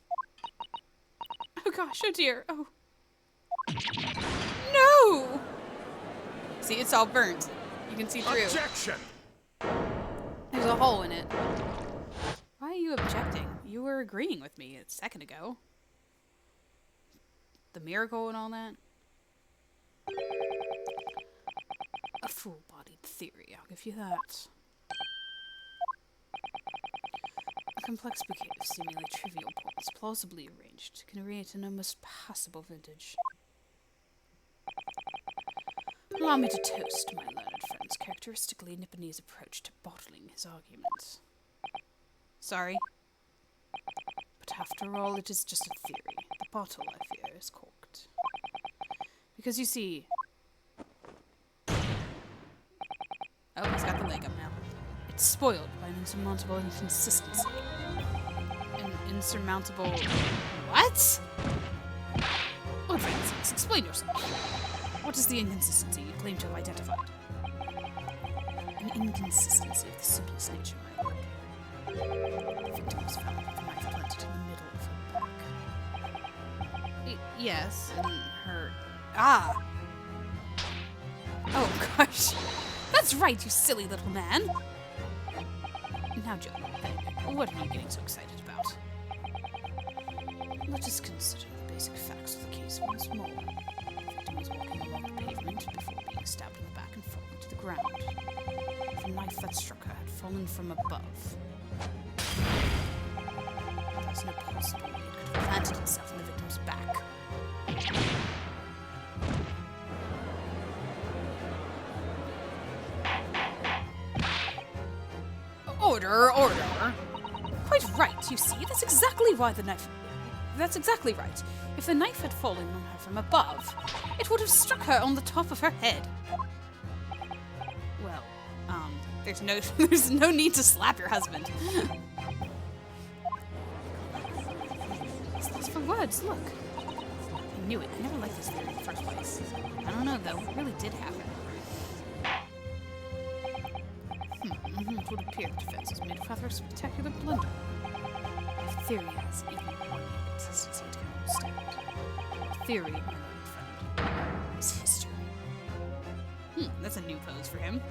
Oh gosh, oh dear, oh. No! See, it's all burnt. You can see through. Objection! There's a hole in it. Why are you objecting? You were agreeing with me a second ago. The miracle and all that. A full-bodied theory, I'll give you that. A complex bouquet of seemingly trivial points, plausibly arranged, can create an almost passable vintage. Allow me to toast my learned friend's characteristically Nipponese approach to bottling his arguments. Sorry, but after all, it is just a theory. The bottle, I fear, is corked. Because you see... Oh, he's got the leg up now. It's spoiled by an insurmountable inconsistency. An insurmountable... What? Lord Francis, explain yourself. What is the inconsistency you claim to have identified? An inconsistency of the simplest nature, my lord. The victim was found with a knife planted in the middle of her back. Yes, and her... Ah! Oh, gosh. That's right, you silly little man. Now, Joe, what are you getting so excited about? Let us consider the basic facts of the case once more. The victim was walking along the pavement before being stabbed in the back and falling to the ground. The knife that struck her had fallen from above. was no possible way it could have planted itself in the victim's back. Order, order. Quite right, you see. That's exactly why the knife... That's exactly right. If the knife had fallen on her from above, it would have struck her on the top of her head. Well, there's no need to slap your husband. It's for words, look. I knew it. I never liked this theory in the first place. I don't know, though. It really did happen. It would appear the defense is made of rather a spectacular blunder. If theory has even more inconsistency to understand. Theory, my learned friend, is history. That's a new pose for him.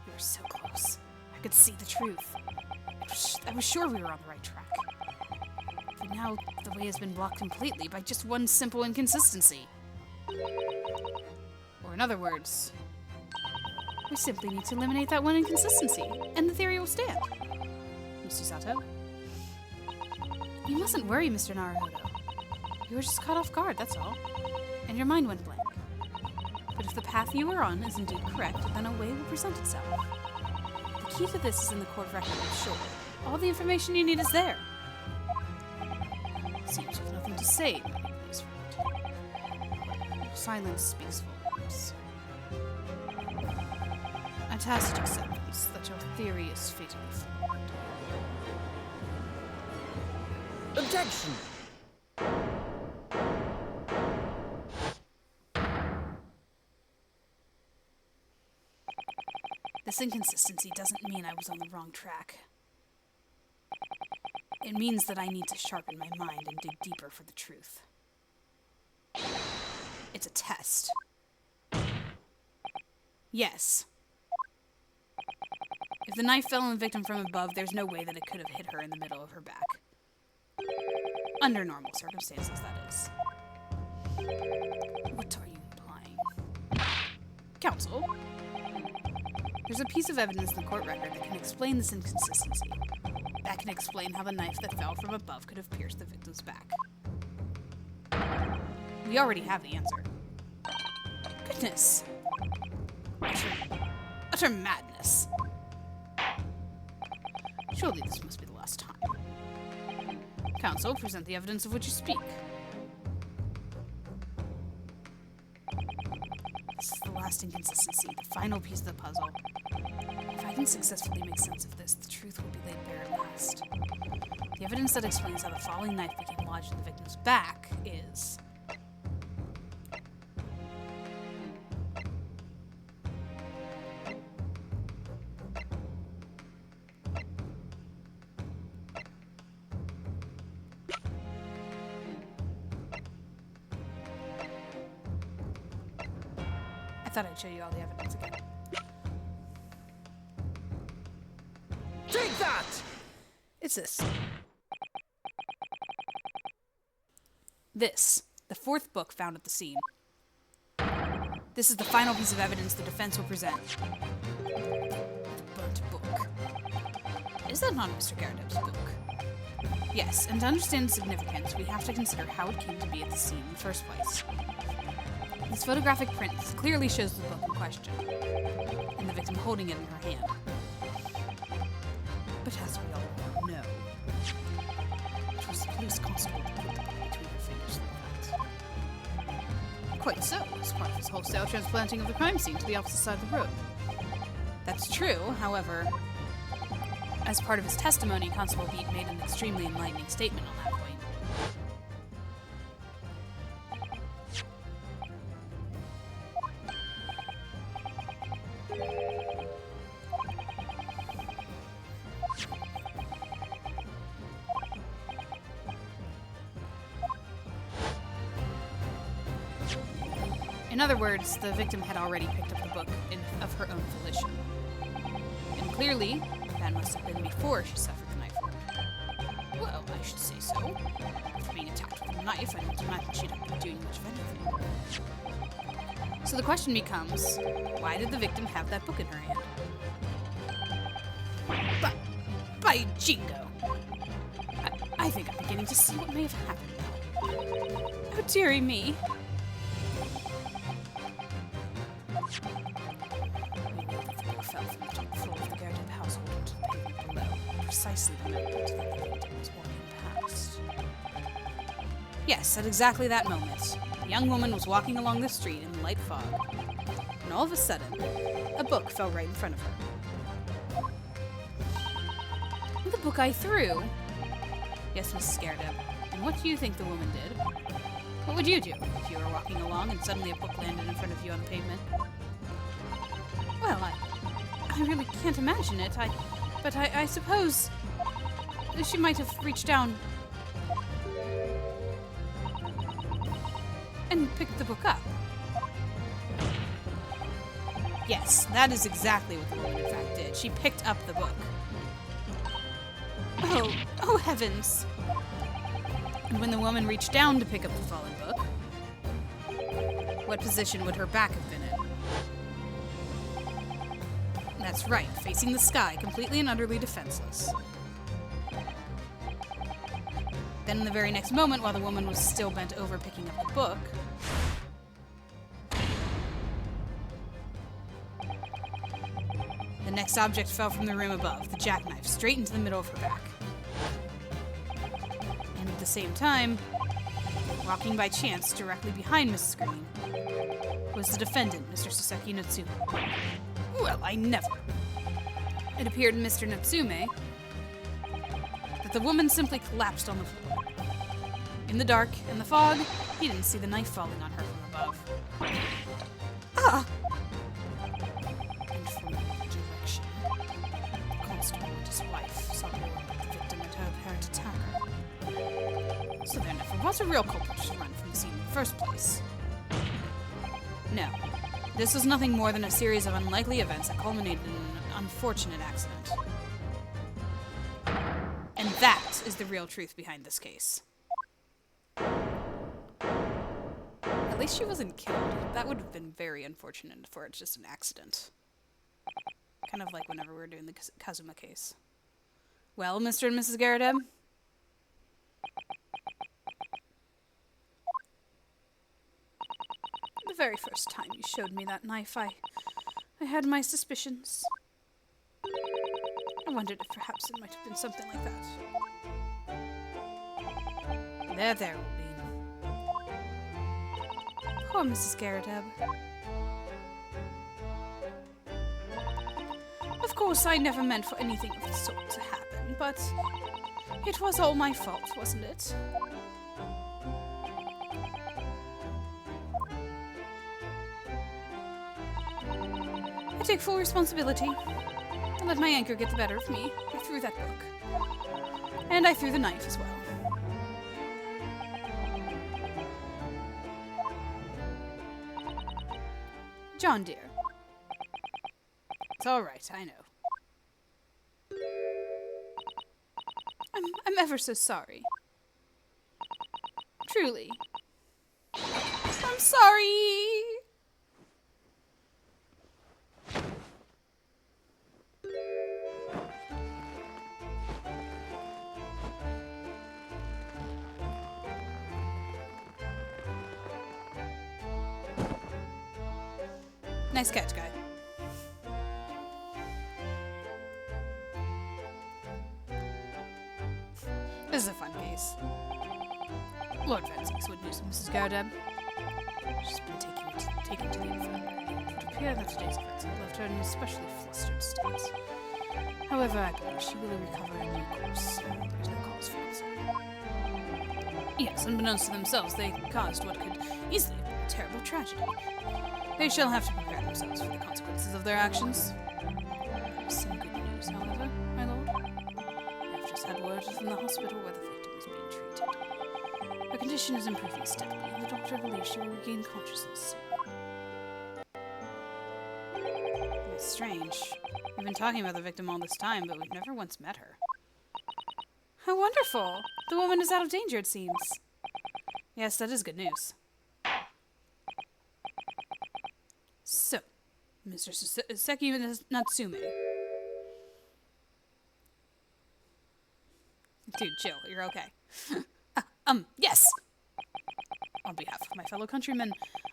We were so close. I could see the truth. I was sure we were on the right track. But now the way has been blocked completely by just one simple inconsistency. Or in other words, we simply need to eliminate that one inconsistency, and the theory will stand. Mr. Sato? You mustn't worry, Mr. Naruhodo. You were just caught off guard, that's all. And your mind went blank. But if the path you were on is indeed correct, then a way will present itself. The key to this is in the court record, I'm sure. All the information you need is there. Seems you have nothing to say, my nice friend. Your silence speaks volumes. A tacit acceptance that your theory is fatally flawed. Objection! This inconsistency doesn't mean I was on the wrong track. It means that I need to sharpen my mind and dig deeper for the truth. It's a test. Yes. If the knife fell on the victim from above, there's no way that it could have hit her in the middle of her back. Under normal circumstances, that is. What are you implying? Counsel? There's a piece of evidence in the court record that can explain this inconsistency. That can explain how the knife that fell from above could have pierced the victim's back. We already have the answer. Goodness! Utter madness. Surely this must be the last time. Counsel, present the evidence of which you speak. This is the last inconsistency, the final piece of the puzzle. If I can successfully make sense of this, the truth will be laid bare at last. The evidence that explains how the falling knife became lodged in the victim's back is... I thought I'd show you all the evidence again. Take that! It's this. This, the fourth book found at the scene. This is the final piece of evidence the defense will present. The burnt book. Is that not Mr. Garredeb's book? Yes, and to understand its significance, we have to consider how it came to be at the scene in the first place. This photographic print clearly shows the book in question, and the victim holding it in her hand. But as we all know, it was the police constable who put the book between her fingers like that. Quite so, as part of his wholesale transplanting of the crime scene to the opposite side of the road. That's true, however, as part of his testimony, Constable Beat made an extremely enlightening statement on that point. In other words, the victim had already picked up the book of her own volition. And clearly, that must have been before she suffered the knife wound. Well, I should say so. After being attacked with a knife, I don't imagine she'd have been doing much of anything. So the question becomes, why did the victim have that book in her hand? Jingo! I think I'm beginning to see what may have happened now. Oh, dearie me. We know that the book fell from the top floor of the Garrett household into the pavement below, precisely the moment that the victim was walking past. Yes, at exactly that moment, the young woman was walking along the street in the light fog, and all of a sudden, a book fell right in front of her. The book I threw. Yes, Mrs. Scaredeb. And what do you think the woman did? What would you do if you were walking along and suddenly a book landed in front of you on the pavement? Well, I really can't imagine it. But I suppose she might have reached down and picked the book up. Yes, that is exactly what the woman in fact did. She picked up the book. Oh heavens! And when the woman reached down to pick up the fallen book, what position would her back have been in? That's right, facing the sky, completely and utterly defenseless. Then in the very next moment, while the woman was still bent over picking up the book, the next object fell from the room above, the jackknife, straight into the middle of her back. And at the same time, walking by chance directly behind Mrs. Green, was the defendant, Mr. Soseki Natsume. Well, I never. It appeared to Mr. Natsume that the woman simply collapsed on the floor. In the dark and the fog, he didn't see the knife falling on her from above. Ah! And from that direction, the constable and his wife saw the victim and her apparent attacker. So there never was a real culprit to run from the scene in the first place. No. This was nothing more than a series of unlikely events that culminated in an unfortunate accident. And that is the real truth behind this case. At least she wasn't killed. That would have been very unfortunate for it's just an accident. Kind of like whenever we were doing the Kazuma case. Well, Mr. and Mrs. Garrett? The very first time you showed me that knife, I had my suspicions. I wondered if perhaps it might have been something like that. There will be. Poor Mrs. Garrett. Of course, I never meant for anything of the sort to happen, but it was all my fault, wasn't it? I take full responsibility. I let my anger get the better of me. I threw that book. And I threw the knife as well. John, dear. It's all right, I know. I'm ever so sorry. Truly. I'm sorry! Nice catch, guy. This is a fun case. Lord Fensick's would use Mrs. Garrett. She's been taken to the infirmary. It would appear that today's events have left her in an especially flustered state. However, I believe she will recover in due course. There's no cause for concern. Yes, unbeknownst to themselves, they caused what could easily have been a terrible tragedy. They shall have to prepare themselves for the consequences of their actions. There's some good news, however, my lord. I've just had word from the hospital where the victim is being treated. Her condition is improving steadily, and the doctor believes she will regain consciousness soon. It's strange. We've been talking about the victim all this time, but we've never once met her. How wonderful! The woman is out of danger, it seems. Yes, that is good news. So, Mr. Soseki Natsume. Dude, chill. You're okay. Yes! On behalf of my fellow countrymen,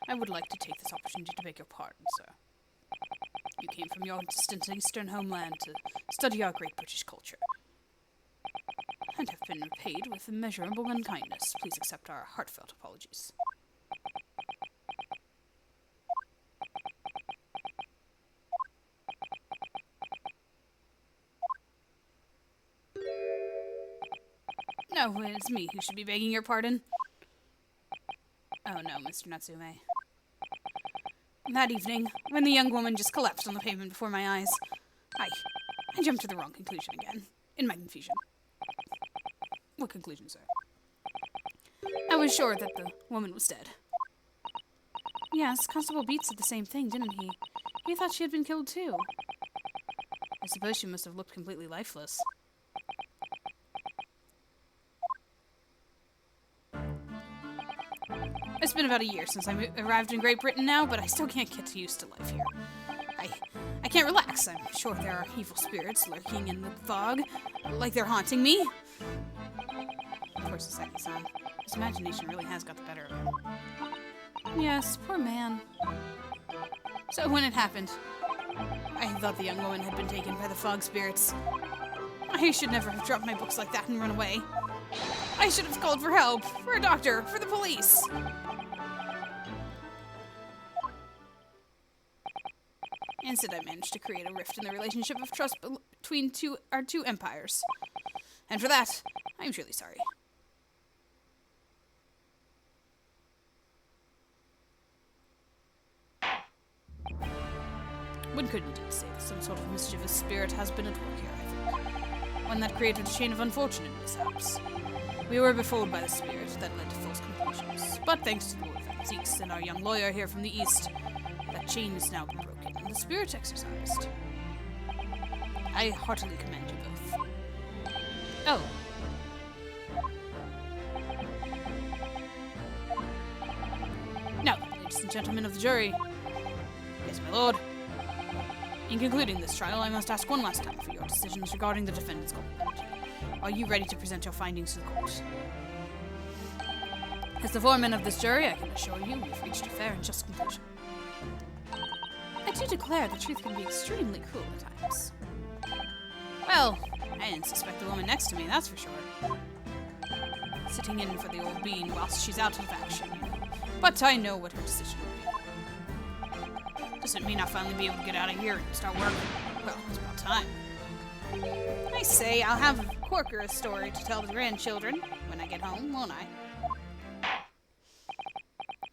I would like to take this opportunity to beg your pardon, sir. You came from your distant eastern homeland to study our great British culture, and have been repaid with immeasurable unkindness. Please accept our heartfelt apologies. No, it's me who should be begging your pardon. Oh no, Mr. Natsume. That evening, when the young woman just collapsed on the pavement before my eyes, I jumped to the wrong conclusion again, in my confusion. What conclusion, sir? I was sure that the woman was dead. Yes, Constable Beats said the same thing, didn't he? He thought she had been killed too. I suppose she must have looked completely lifeless. It's been about a year since I arrived in Great Britain now, but I still can't get used to life here. I can't relax. I'm sure there are evil spirits lurking in the fog, like they're haunting me. Of course, the second son. His imagination really has got the better of him. Yes, poor man. So when it happened, I thought the young woman had been taken by the fog spirits. I should never have dropped my books like that and run away. I should have called for help, for a doctor, for the police. Instead, I managed to create a rift in the relationship of trust between our two empires. And for that, I am truly sorry. One could indeed say that some sort of mischievous spirit has been at work here, I think. One that created a chain of unfortunate mishaps. We were befooled by the spirit that led to false conclusions. But thanks to the Lord Vanzeeks and our young lawyer here from the east, that chain has now been broken and the spirit exorcised. I heartily commend you both. Oh. Now, ladies and gentlemen of the jury. Yes, my lord. In concluding this trial, I must ask one last time for your decisions regarding the defendant's culpability. Are you ready to present your findings to the court? As the foreman of this jury, I can assure you we've reached a fair and just conclusion. I do declare the truth can be extremely cruel at times. Well, I didn't suspect the woman next to me, that's for sure. Sitting in for the old bean whilst she's out of action. But I know what her decision will be. Doesn't mean I'll finally be able to get out of here and start work. Well, it's about time. I say I'll have Corker a story to tell the grandchildren when I get home, won't I?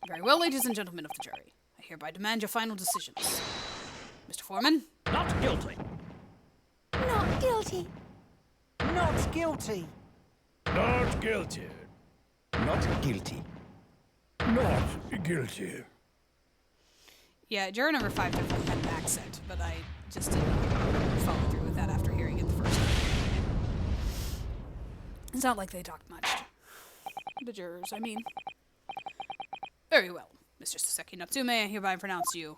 Very well, ladies and gentlemen of the jury. I hereby demand your final decisions. Mr. Foreman? Not guilty. Not guilty. Not guilty. Not guilty. Not guilty. Not guilty. Yeah, juror number 5 definitely had an accent, but I just didn't follow through with that after hearing it the first time. It's not like they talked much. The jurors, I mean. Very well. Mr. Soseki Natsume, I hereby pronounce you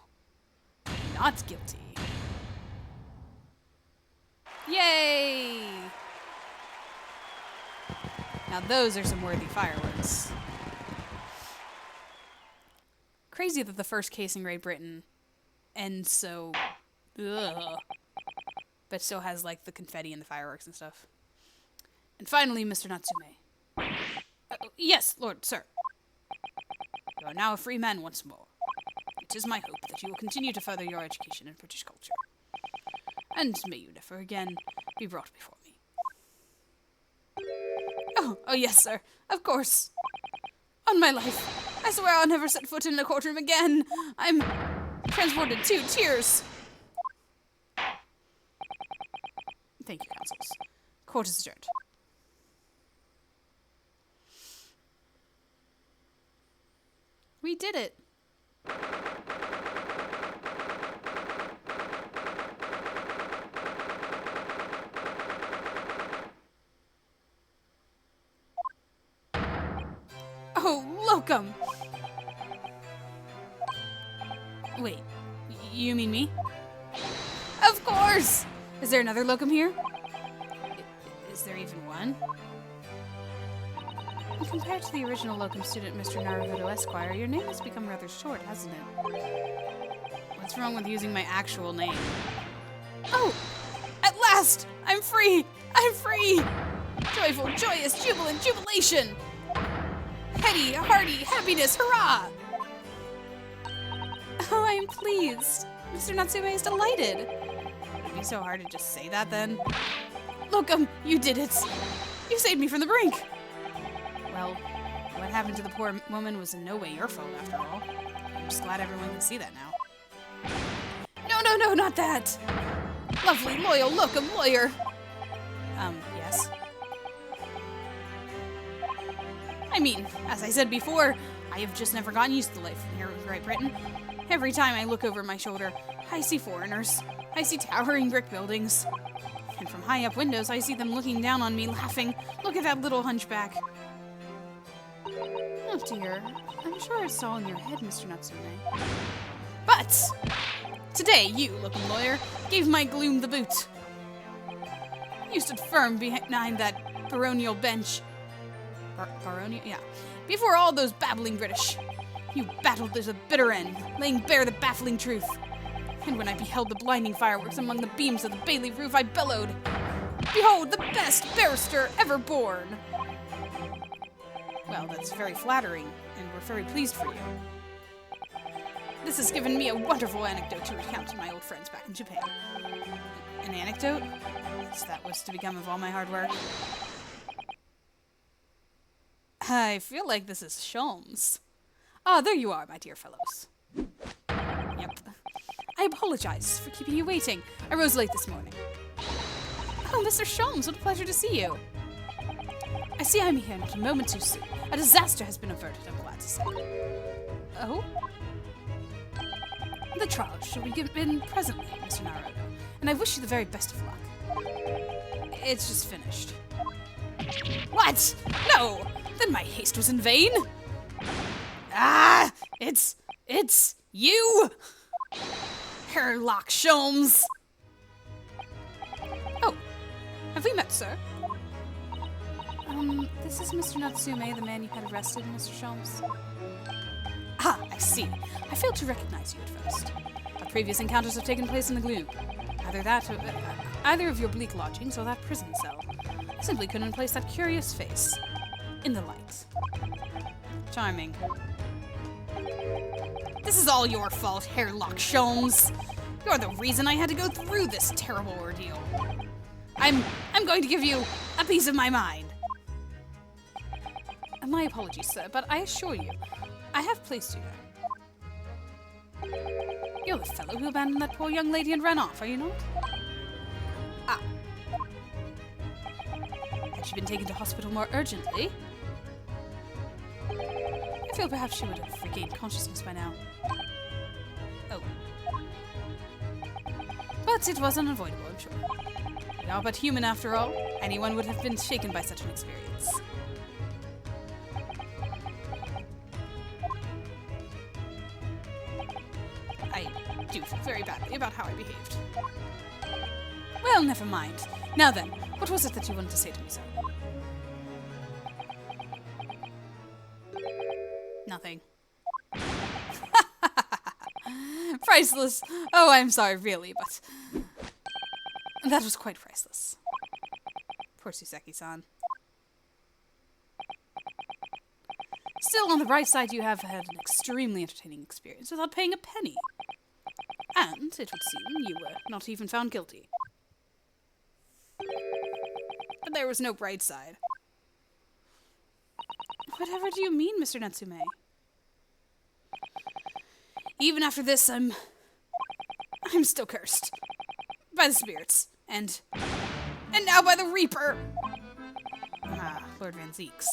not guilty. Yay! Now those are some worthy fireworks. Crazy that the first case in Great Britain ends so... ugh, but still has, like, the confetti and the fireworks and stuff. And finally, Mr. Natsume. Yes, Lord, sir. You are now a free man once more. It is my hope that you will continue to further your education in British culture. And may you never again be brought before me. Oh yes, sir. Of course. On my life. I swear I'll never set foot in a courtroom again. I'm transported to tears. Thank you, counsels. Court is adjourned. We did it. Oh, Locum! Wait, you mean me? Of course! Is there another Locum here? Is there even one? compared to the original locum student, Mr. Naruhodo Esquire, your name has become rather short, hasn't it? What's wrong with using my actual name? Oh! At last! I'm free! I'm free! Joyful, joyous, jubilant, jubilation! Heady, hearty, happiness, hurrah! Oh, I am pleased. Mr. Natsume is delighted. Would it be so hard to just say that then? Locum, you did it! You saved me from the brink! Well, what happened to the poor woman was in no way your fault, after all. I'm just glad everyone can see that now. No, not that! Lovely, loyal, locum lawyer! Yes? I mean, as I said before, I have just never gotten used to the life here in Great Britain. Every time I look over my shoulder, I see foreigners. I see towering brick buildings. And from high up windows, I see them looking down on me, laughing. Look at that little hunchback. Oh dear, I'm sure it's all in your head, Mr. Natsume. But today, you, looking lawyer, gave my gloom the boot. You stood firm behind that baronial bench. Baronial? Yeah. Before all those babbling British. You battled to the bitter end, laying bare the baffling truth. And when I beheld the blinding fireworks among the beams of the Bailey roof, I bellowed, "Behold, the best barrister ever born!" Well, that's very flattering, and we're very pleased for you. This has given me a wonderful anecdote to recount to my old friends back in Japan. An anecdote? Yes, that was to become of all my hard work. I feel like this is Sholmes. Ah, there you are, my dear fellows. Yep. I apologize for keeping you waiting. I rose late this morning. Oh, Mr. Sholmes, what a pleasure to see you. I see I'm here not a moment too soon. A disaster has been averted, I'm glad to say. Oh? The trial shall begin presently, Mr. Naruhodo, and I wish you the very best of luck. It's just finished. What? No! Then my haste was in vain? Ah! It's you! Herlock Sholmes! Oh, have we met, sir? This is Mr. Natsume, the man you had arrested, Mr. Sholmes. Ah, I see. I failed to recognize you at first. Our previous encounters have taken place in the gloom. Either of your bleak lodgings or that prison cell. I simply couldn't place that curious face in the light. Charming. This is all your fault, Herlock Sholmes. You're the reason I had to go through this terrible ordeal. I'm going to give you a piece of my mind. My apologies, sir, but I assure you, I have placed you there. You're the fellow who abandoned that poor young lady and ran off, are you not? Ah. Had she been taken to hospital more urgently, I feel perhaps she would have regained consciousness by now. Oh. But it was unavoidable, I'm sure. We are but human after all. Anyone would have been shaken by such an experience. I do feel very badly about how I behaved. Well, never mind. Now then, what was it that you wanted to say to me, sir? Nothing. Priceless. Oh, I'm sorry, really, but that was quite priceless. Poor Suseki-san. Still, on the bright side, you have had an extremely entertaining experience without paying a penny. And, it would seem, you were not even found guilty. But there was no bright side. Whatever do you mean, Mr. Natsume? Even after this, I'm still cursed. By the spirits. And now by the Reaper! Ah, Lord Van Zeeks.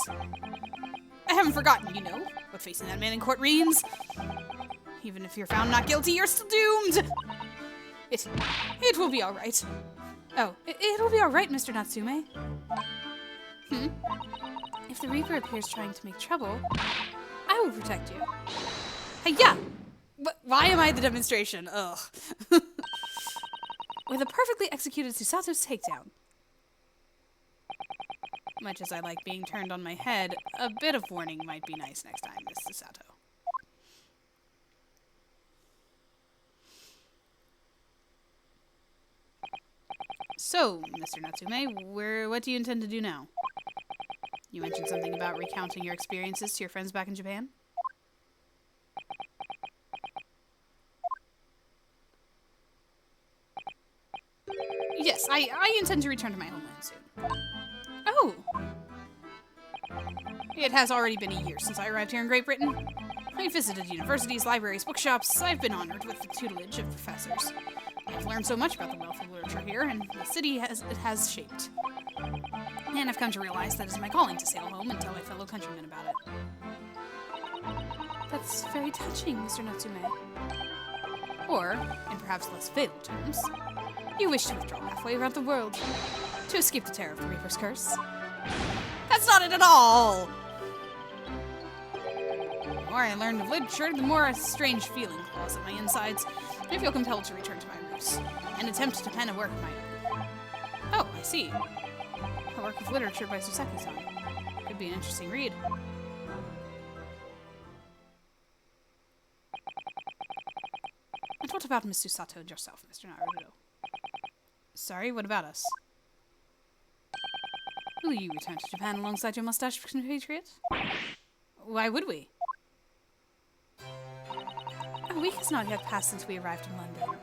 I haven't forgotten, you know, what facing that man in court means. Even if you're found not guilty, you're still doomed! It will be alright. Oh, it'll be alright, Mr. Natsume. If the Reaper appears trying to make trouble, I will protect you. Hey-ya! Why am I the demonstration? Ugh. With a perfectly executed Susato's takedown. Much as I like being turned on my head, a bit of warning might be nice next time, Mr. Sato. So, Mr. Natsume, what do you intend to do now? You mentioned something about recounting your experiences to your friends back in Japan? Yes, I intend to return to my homeland soon. Oh! It has already been a year since I arrived here in Great Britain. I visited universities, libraries, bookshops. I've been honored with the tutelage of professors. I've learned so much about the wealth of literature here, and the city has shaped. And I've come to realize that it's my calling to sail home and tell my fellow countrymen about it. That's very touching, Mr. Natsume. Or, in perhaps less fatal terms, you wish to withdraw halfway around the world to escape the terror of the Reaper's curse. That's not it at all! The more I learn of literature, the more a strange feeling claws at my insides. I feel compelled to return to my roots and attempt to pen a work of my own. Oh, I see. A work of literature by Soseki-san. Could be an interesting read. And what about Miss Susato and yourself, Mr. Naruto? Sorry, what about us? Will you return to Japan alongside your mustache compatriot? Why would we? A week has not yet passed since we arrived in London.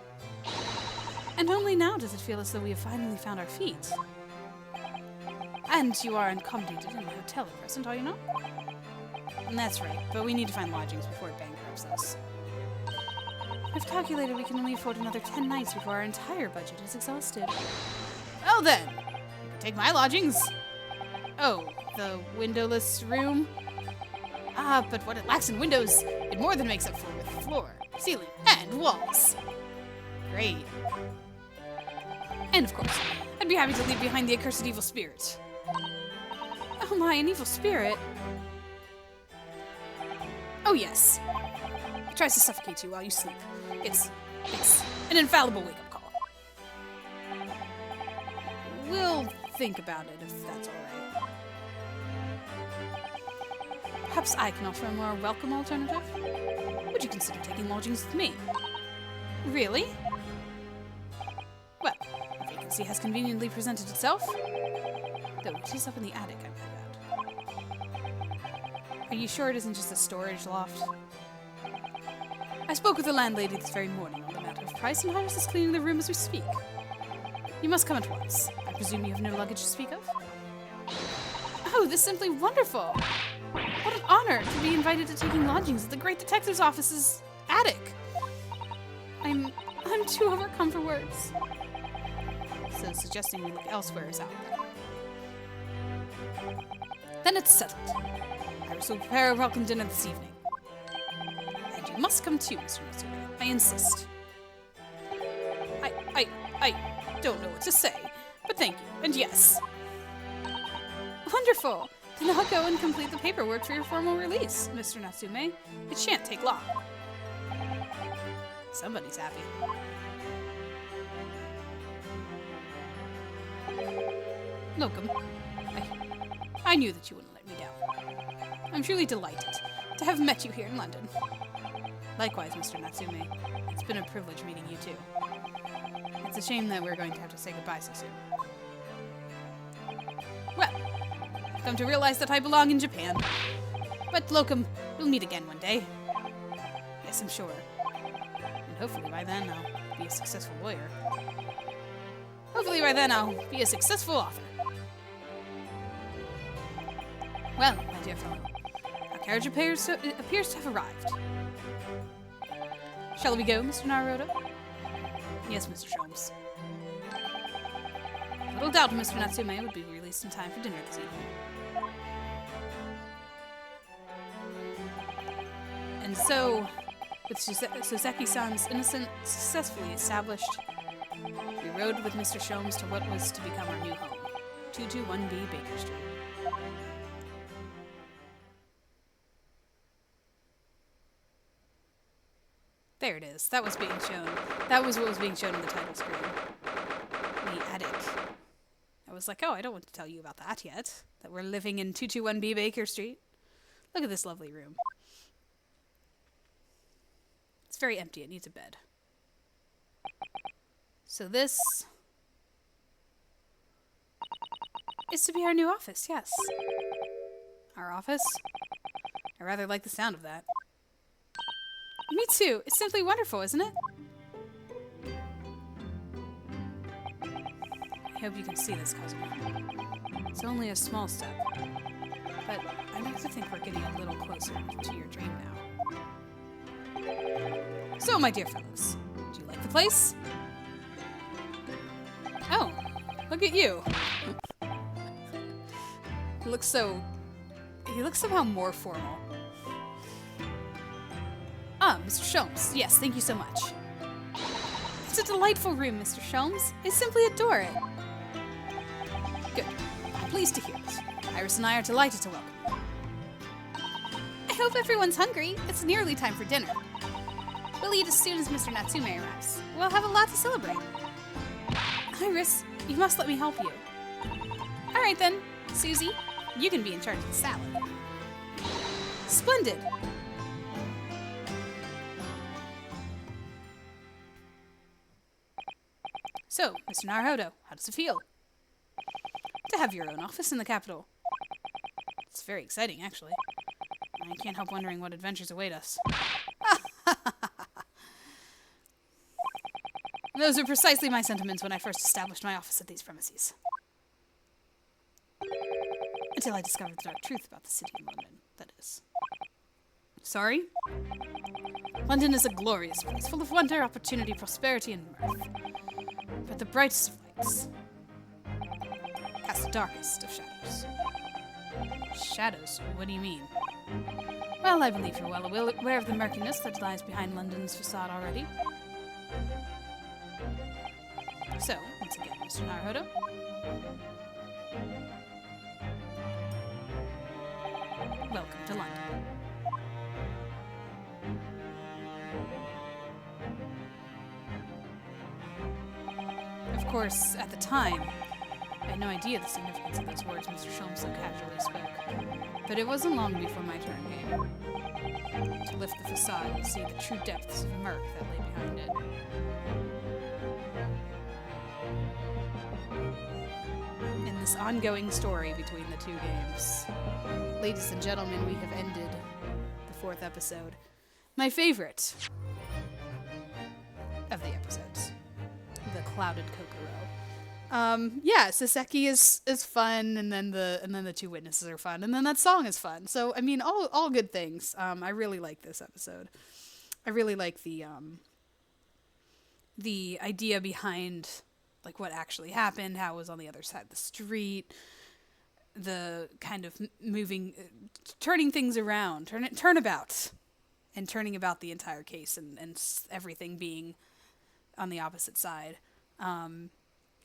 And only now does it feel as though we have finally found our feet. And you are accommodated in a hotel at present, are you not? That's right, but we need to find lodgings before it bankrupts us. I've calculated we can only afford another 10 nights before our entire budget is exhausted. Well then, you can take my lodgings. Oh, the windowless room? Ah, but what it lacks in windows, it more than makes up for with floor, ceiling, and walls. Great. And of course, I'd be happy to leave behind the accursed evil spirit. Oh my, an evil spirit? Oh yes. It tries to suffocate you while you sleep. It's an infallible wake-up call. We'll think about it if that's alright. Perhaps I can offer a more welcome alternative? Would you consider taking lodgings with me? Really? Well, a vacancy has conveniently presented itself. Though it is up in the attic, I might add. Are you sure it isn't just a storage loft? I spoke with the landlady this very morning on the matter of price, and Iris is cleaning the room as we speak. You must come at once. I presume you have no luggage to speak of? Oh, this is simply wonderful! What an honor to be invited to taking lodgings at the Great Detective's office's attic! I'm too overcome for words. So suggesting we look elsewhere is out there. Then it's settled. Iris will prepare a welcome dinner this evening. And you must come too, Mr. Natsume. I insist. I don't know what to say, but thank you, and yes. Wonderful! Then I'll go and complete the paperwork for your formal release, Mr. Natsume. It shan't take long. Somebody's happy. Welcome. I knew that you wouldn't let me down. I'm truly delighted to have met you here in London. Likewise, Mr. Natsume. It's been a privilege meeting you too. It's a shame that we're going to have to say goodbye so soon. Well, I've come to realize that I belong in Japan. But Locum, we'll meet again one day. Yes, I'm sure. And hopefully by then I'll be a successful lawyer. Hopefully by then I'll be a successful author. Well, my dear fellow, our carriage appears to have arrived. Shall we go, Mr. Naruto? Yes, Mr. Sholmes. Little doubt Mr. Natsume would be released in time for dinner this evening. And so, with Soseki-san's innocence successfully established, we rode with Mr. Sholmes to what was to become our new home, 221B Baker Street. There it is. That was being shown. That was what was being shown on the title screen. The attic. I was like, oh, I don't want to tell you about that yet. That we're living in 221B Baker Street. Look at this lovely room. It's very empty. It needs a bed. So this is to be our new office, yes. Our office? I rather like the sound of that. Me too. It's simply wonderful, isn't it? I hope you can see this, cousin. It's only a small step. But I like to think we're getting a little closer to your dream now. So, my dear fellows, do you like the place? Oh, look at you. He looks somehow more formal. Ah, Mr. Sholmes. Yes, thank you so much. It's a delightful room, Mr. Sholmes. I simply adore it. Good. I'm pleased to hear it. Iris and I are delighted to welcome you. I hope everyone's hungry. It's nearly time for dinner. We'll eat as soon as Mr. Natsume arrives. We'll have a lot to celebrate. Iris, you must let me help you. All right then, Susie, you can be in charge of the salad. Splendid. So, Mr. Naruhodo, how does it feel to have your own office in the capital? It's very exciting, actually. I can't help wondering what adventures await us. Those are precisely my sentiments when I first established my office at these premises. Until I discovered the dark truth about the city of London, that is. Sorry? London is a glorious place, full of wonder, opportunity, prosperity, and mirth. But the brightest of lights cast the darkest of shadows. Shadows? What do you mean? Well, I believe you're well aware of the murkiness that lies behind London's facade already. So, once again, Mr. Naruhodo. Welcome to London. Of course, at the time, I had no idea the significance of those words Mr. Sholmes so casually spoke. But it wasn't long before my turn came. To lift the facade and see the true depths of murk that lay behind it. In this ongoing story between the two games, ladies and gentlemen, we have ended the 4th episode. My favorite of the episodes. The Clouded Kokoro. Yeah, Saseki is fun, and then the two witnesses are fun, and then that song is fun. So I mean, all good things. I really like this episode. I really like the idea behind like what actually happened, how it was on the other side of the street, the kind of moving, turning things around, turnabout, and turning about the entire case, and everything being on the opposite side.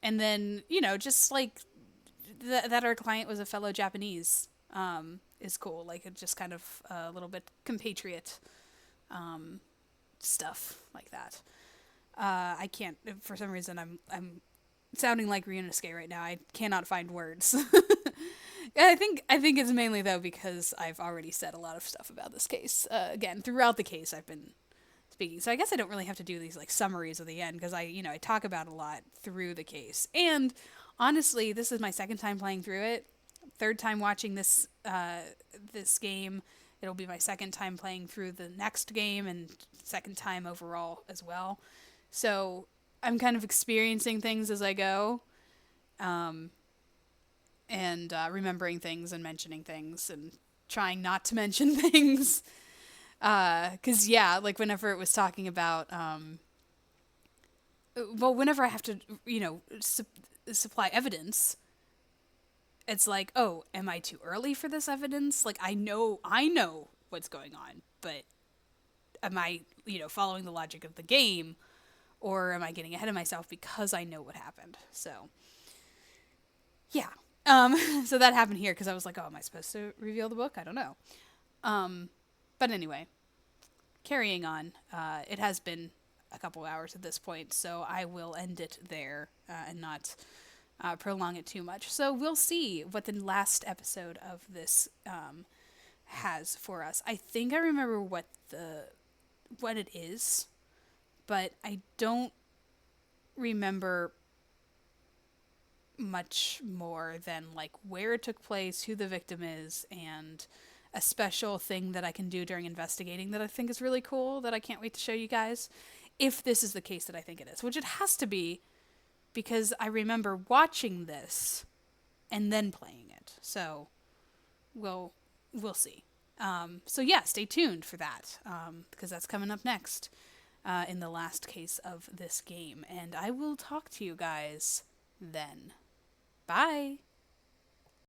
And then, you know, just like that our client was a fellow Japanese is cool. Like, it just kind of a little bit compatriot stuff like that. I can't, for some reason, I'm sounding like Ryunosuke right now. I cannot find words. I think it's mainly, though, because I've already said a lot of stuff about this case. Again, throughout the case, I've been speaking. So I guess I don't really have to do these like summaries at the end, because I talk about a lot through the case. And honestly, this is my 2nd time playing through it. 3rd time watching this game. It'll be my 2nd time playing through the next game, and 2nd time overall as well. So I'm kind of experiencing things as I go, and remembering things and mentioning things and trying not to mention things. 'Cause yeah, like whenever it was talking about, whenever I have to, supply evidence, it's like, oh, am I too early for this evidence? Like, I know what's going on, but am I, following the logic of the game, or am I getting ahead of myself because I know what happened? So, yeah. So that happened here, because I was like, oh, am I supposed to reveal the book? I don't know. But anyway, carrying on, it has been a couple hours at this point, so I will end it there and not prolong it too much. So we'll see what the last episode of this has for us. I think I remember what it is, but I don't remember much more than like where it took place, who the victim is, and a special thing that I can do during investigating that I think is really cool that I can't wait to show you guys, if this is the case that I think it is, which it has to be, because I remember watching this and then playing it. So we'll see. So yeah, stay tuned for that, because that's coming up next in the last case of this game. And I will talk to you guys then. Bye!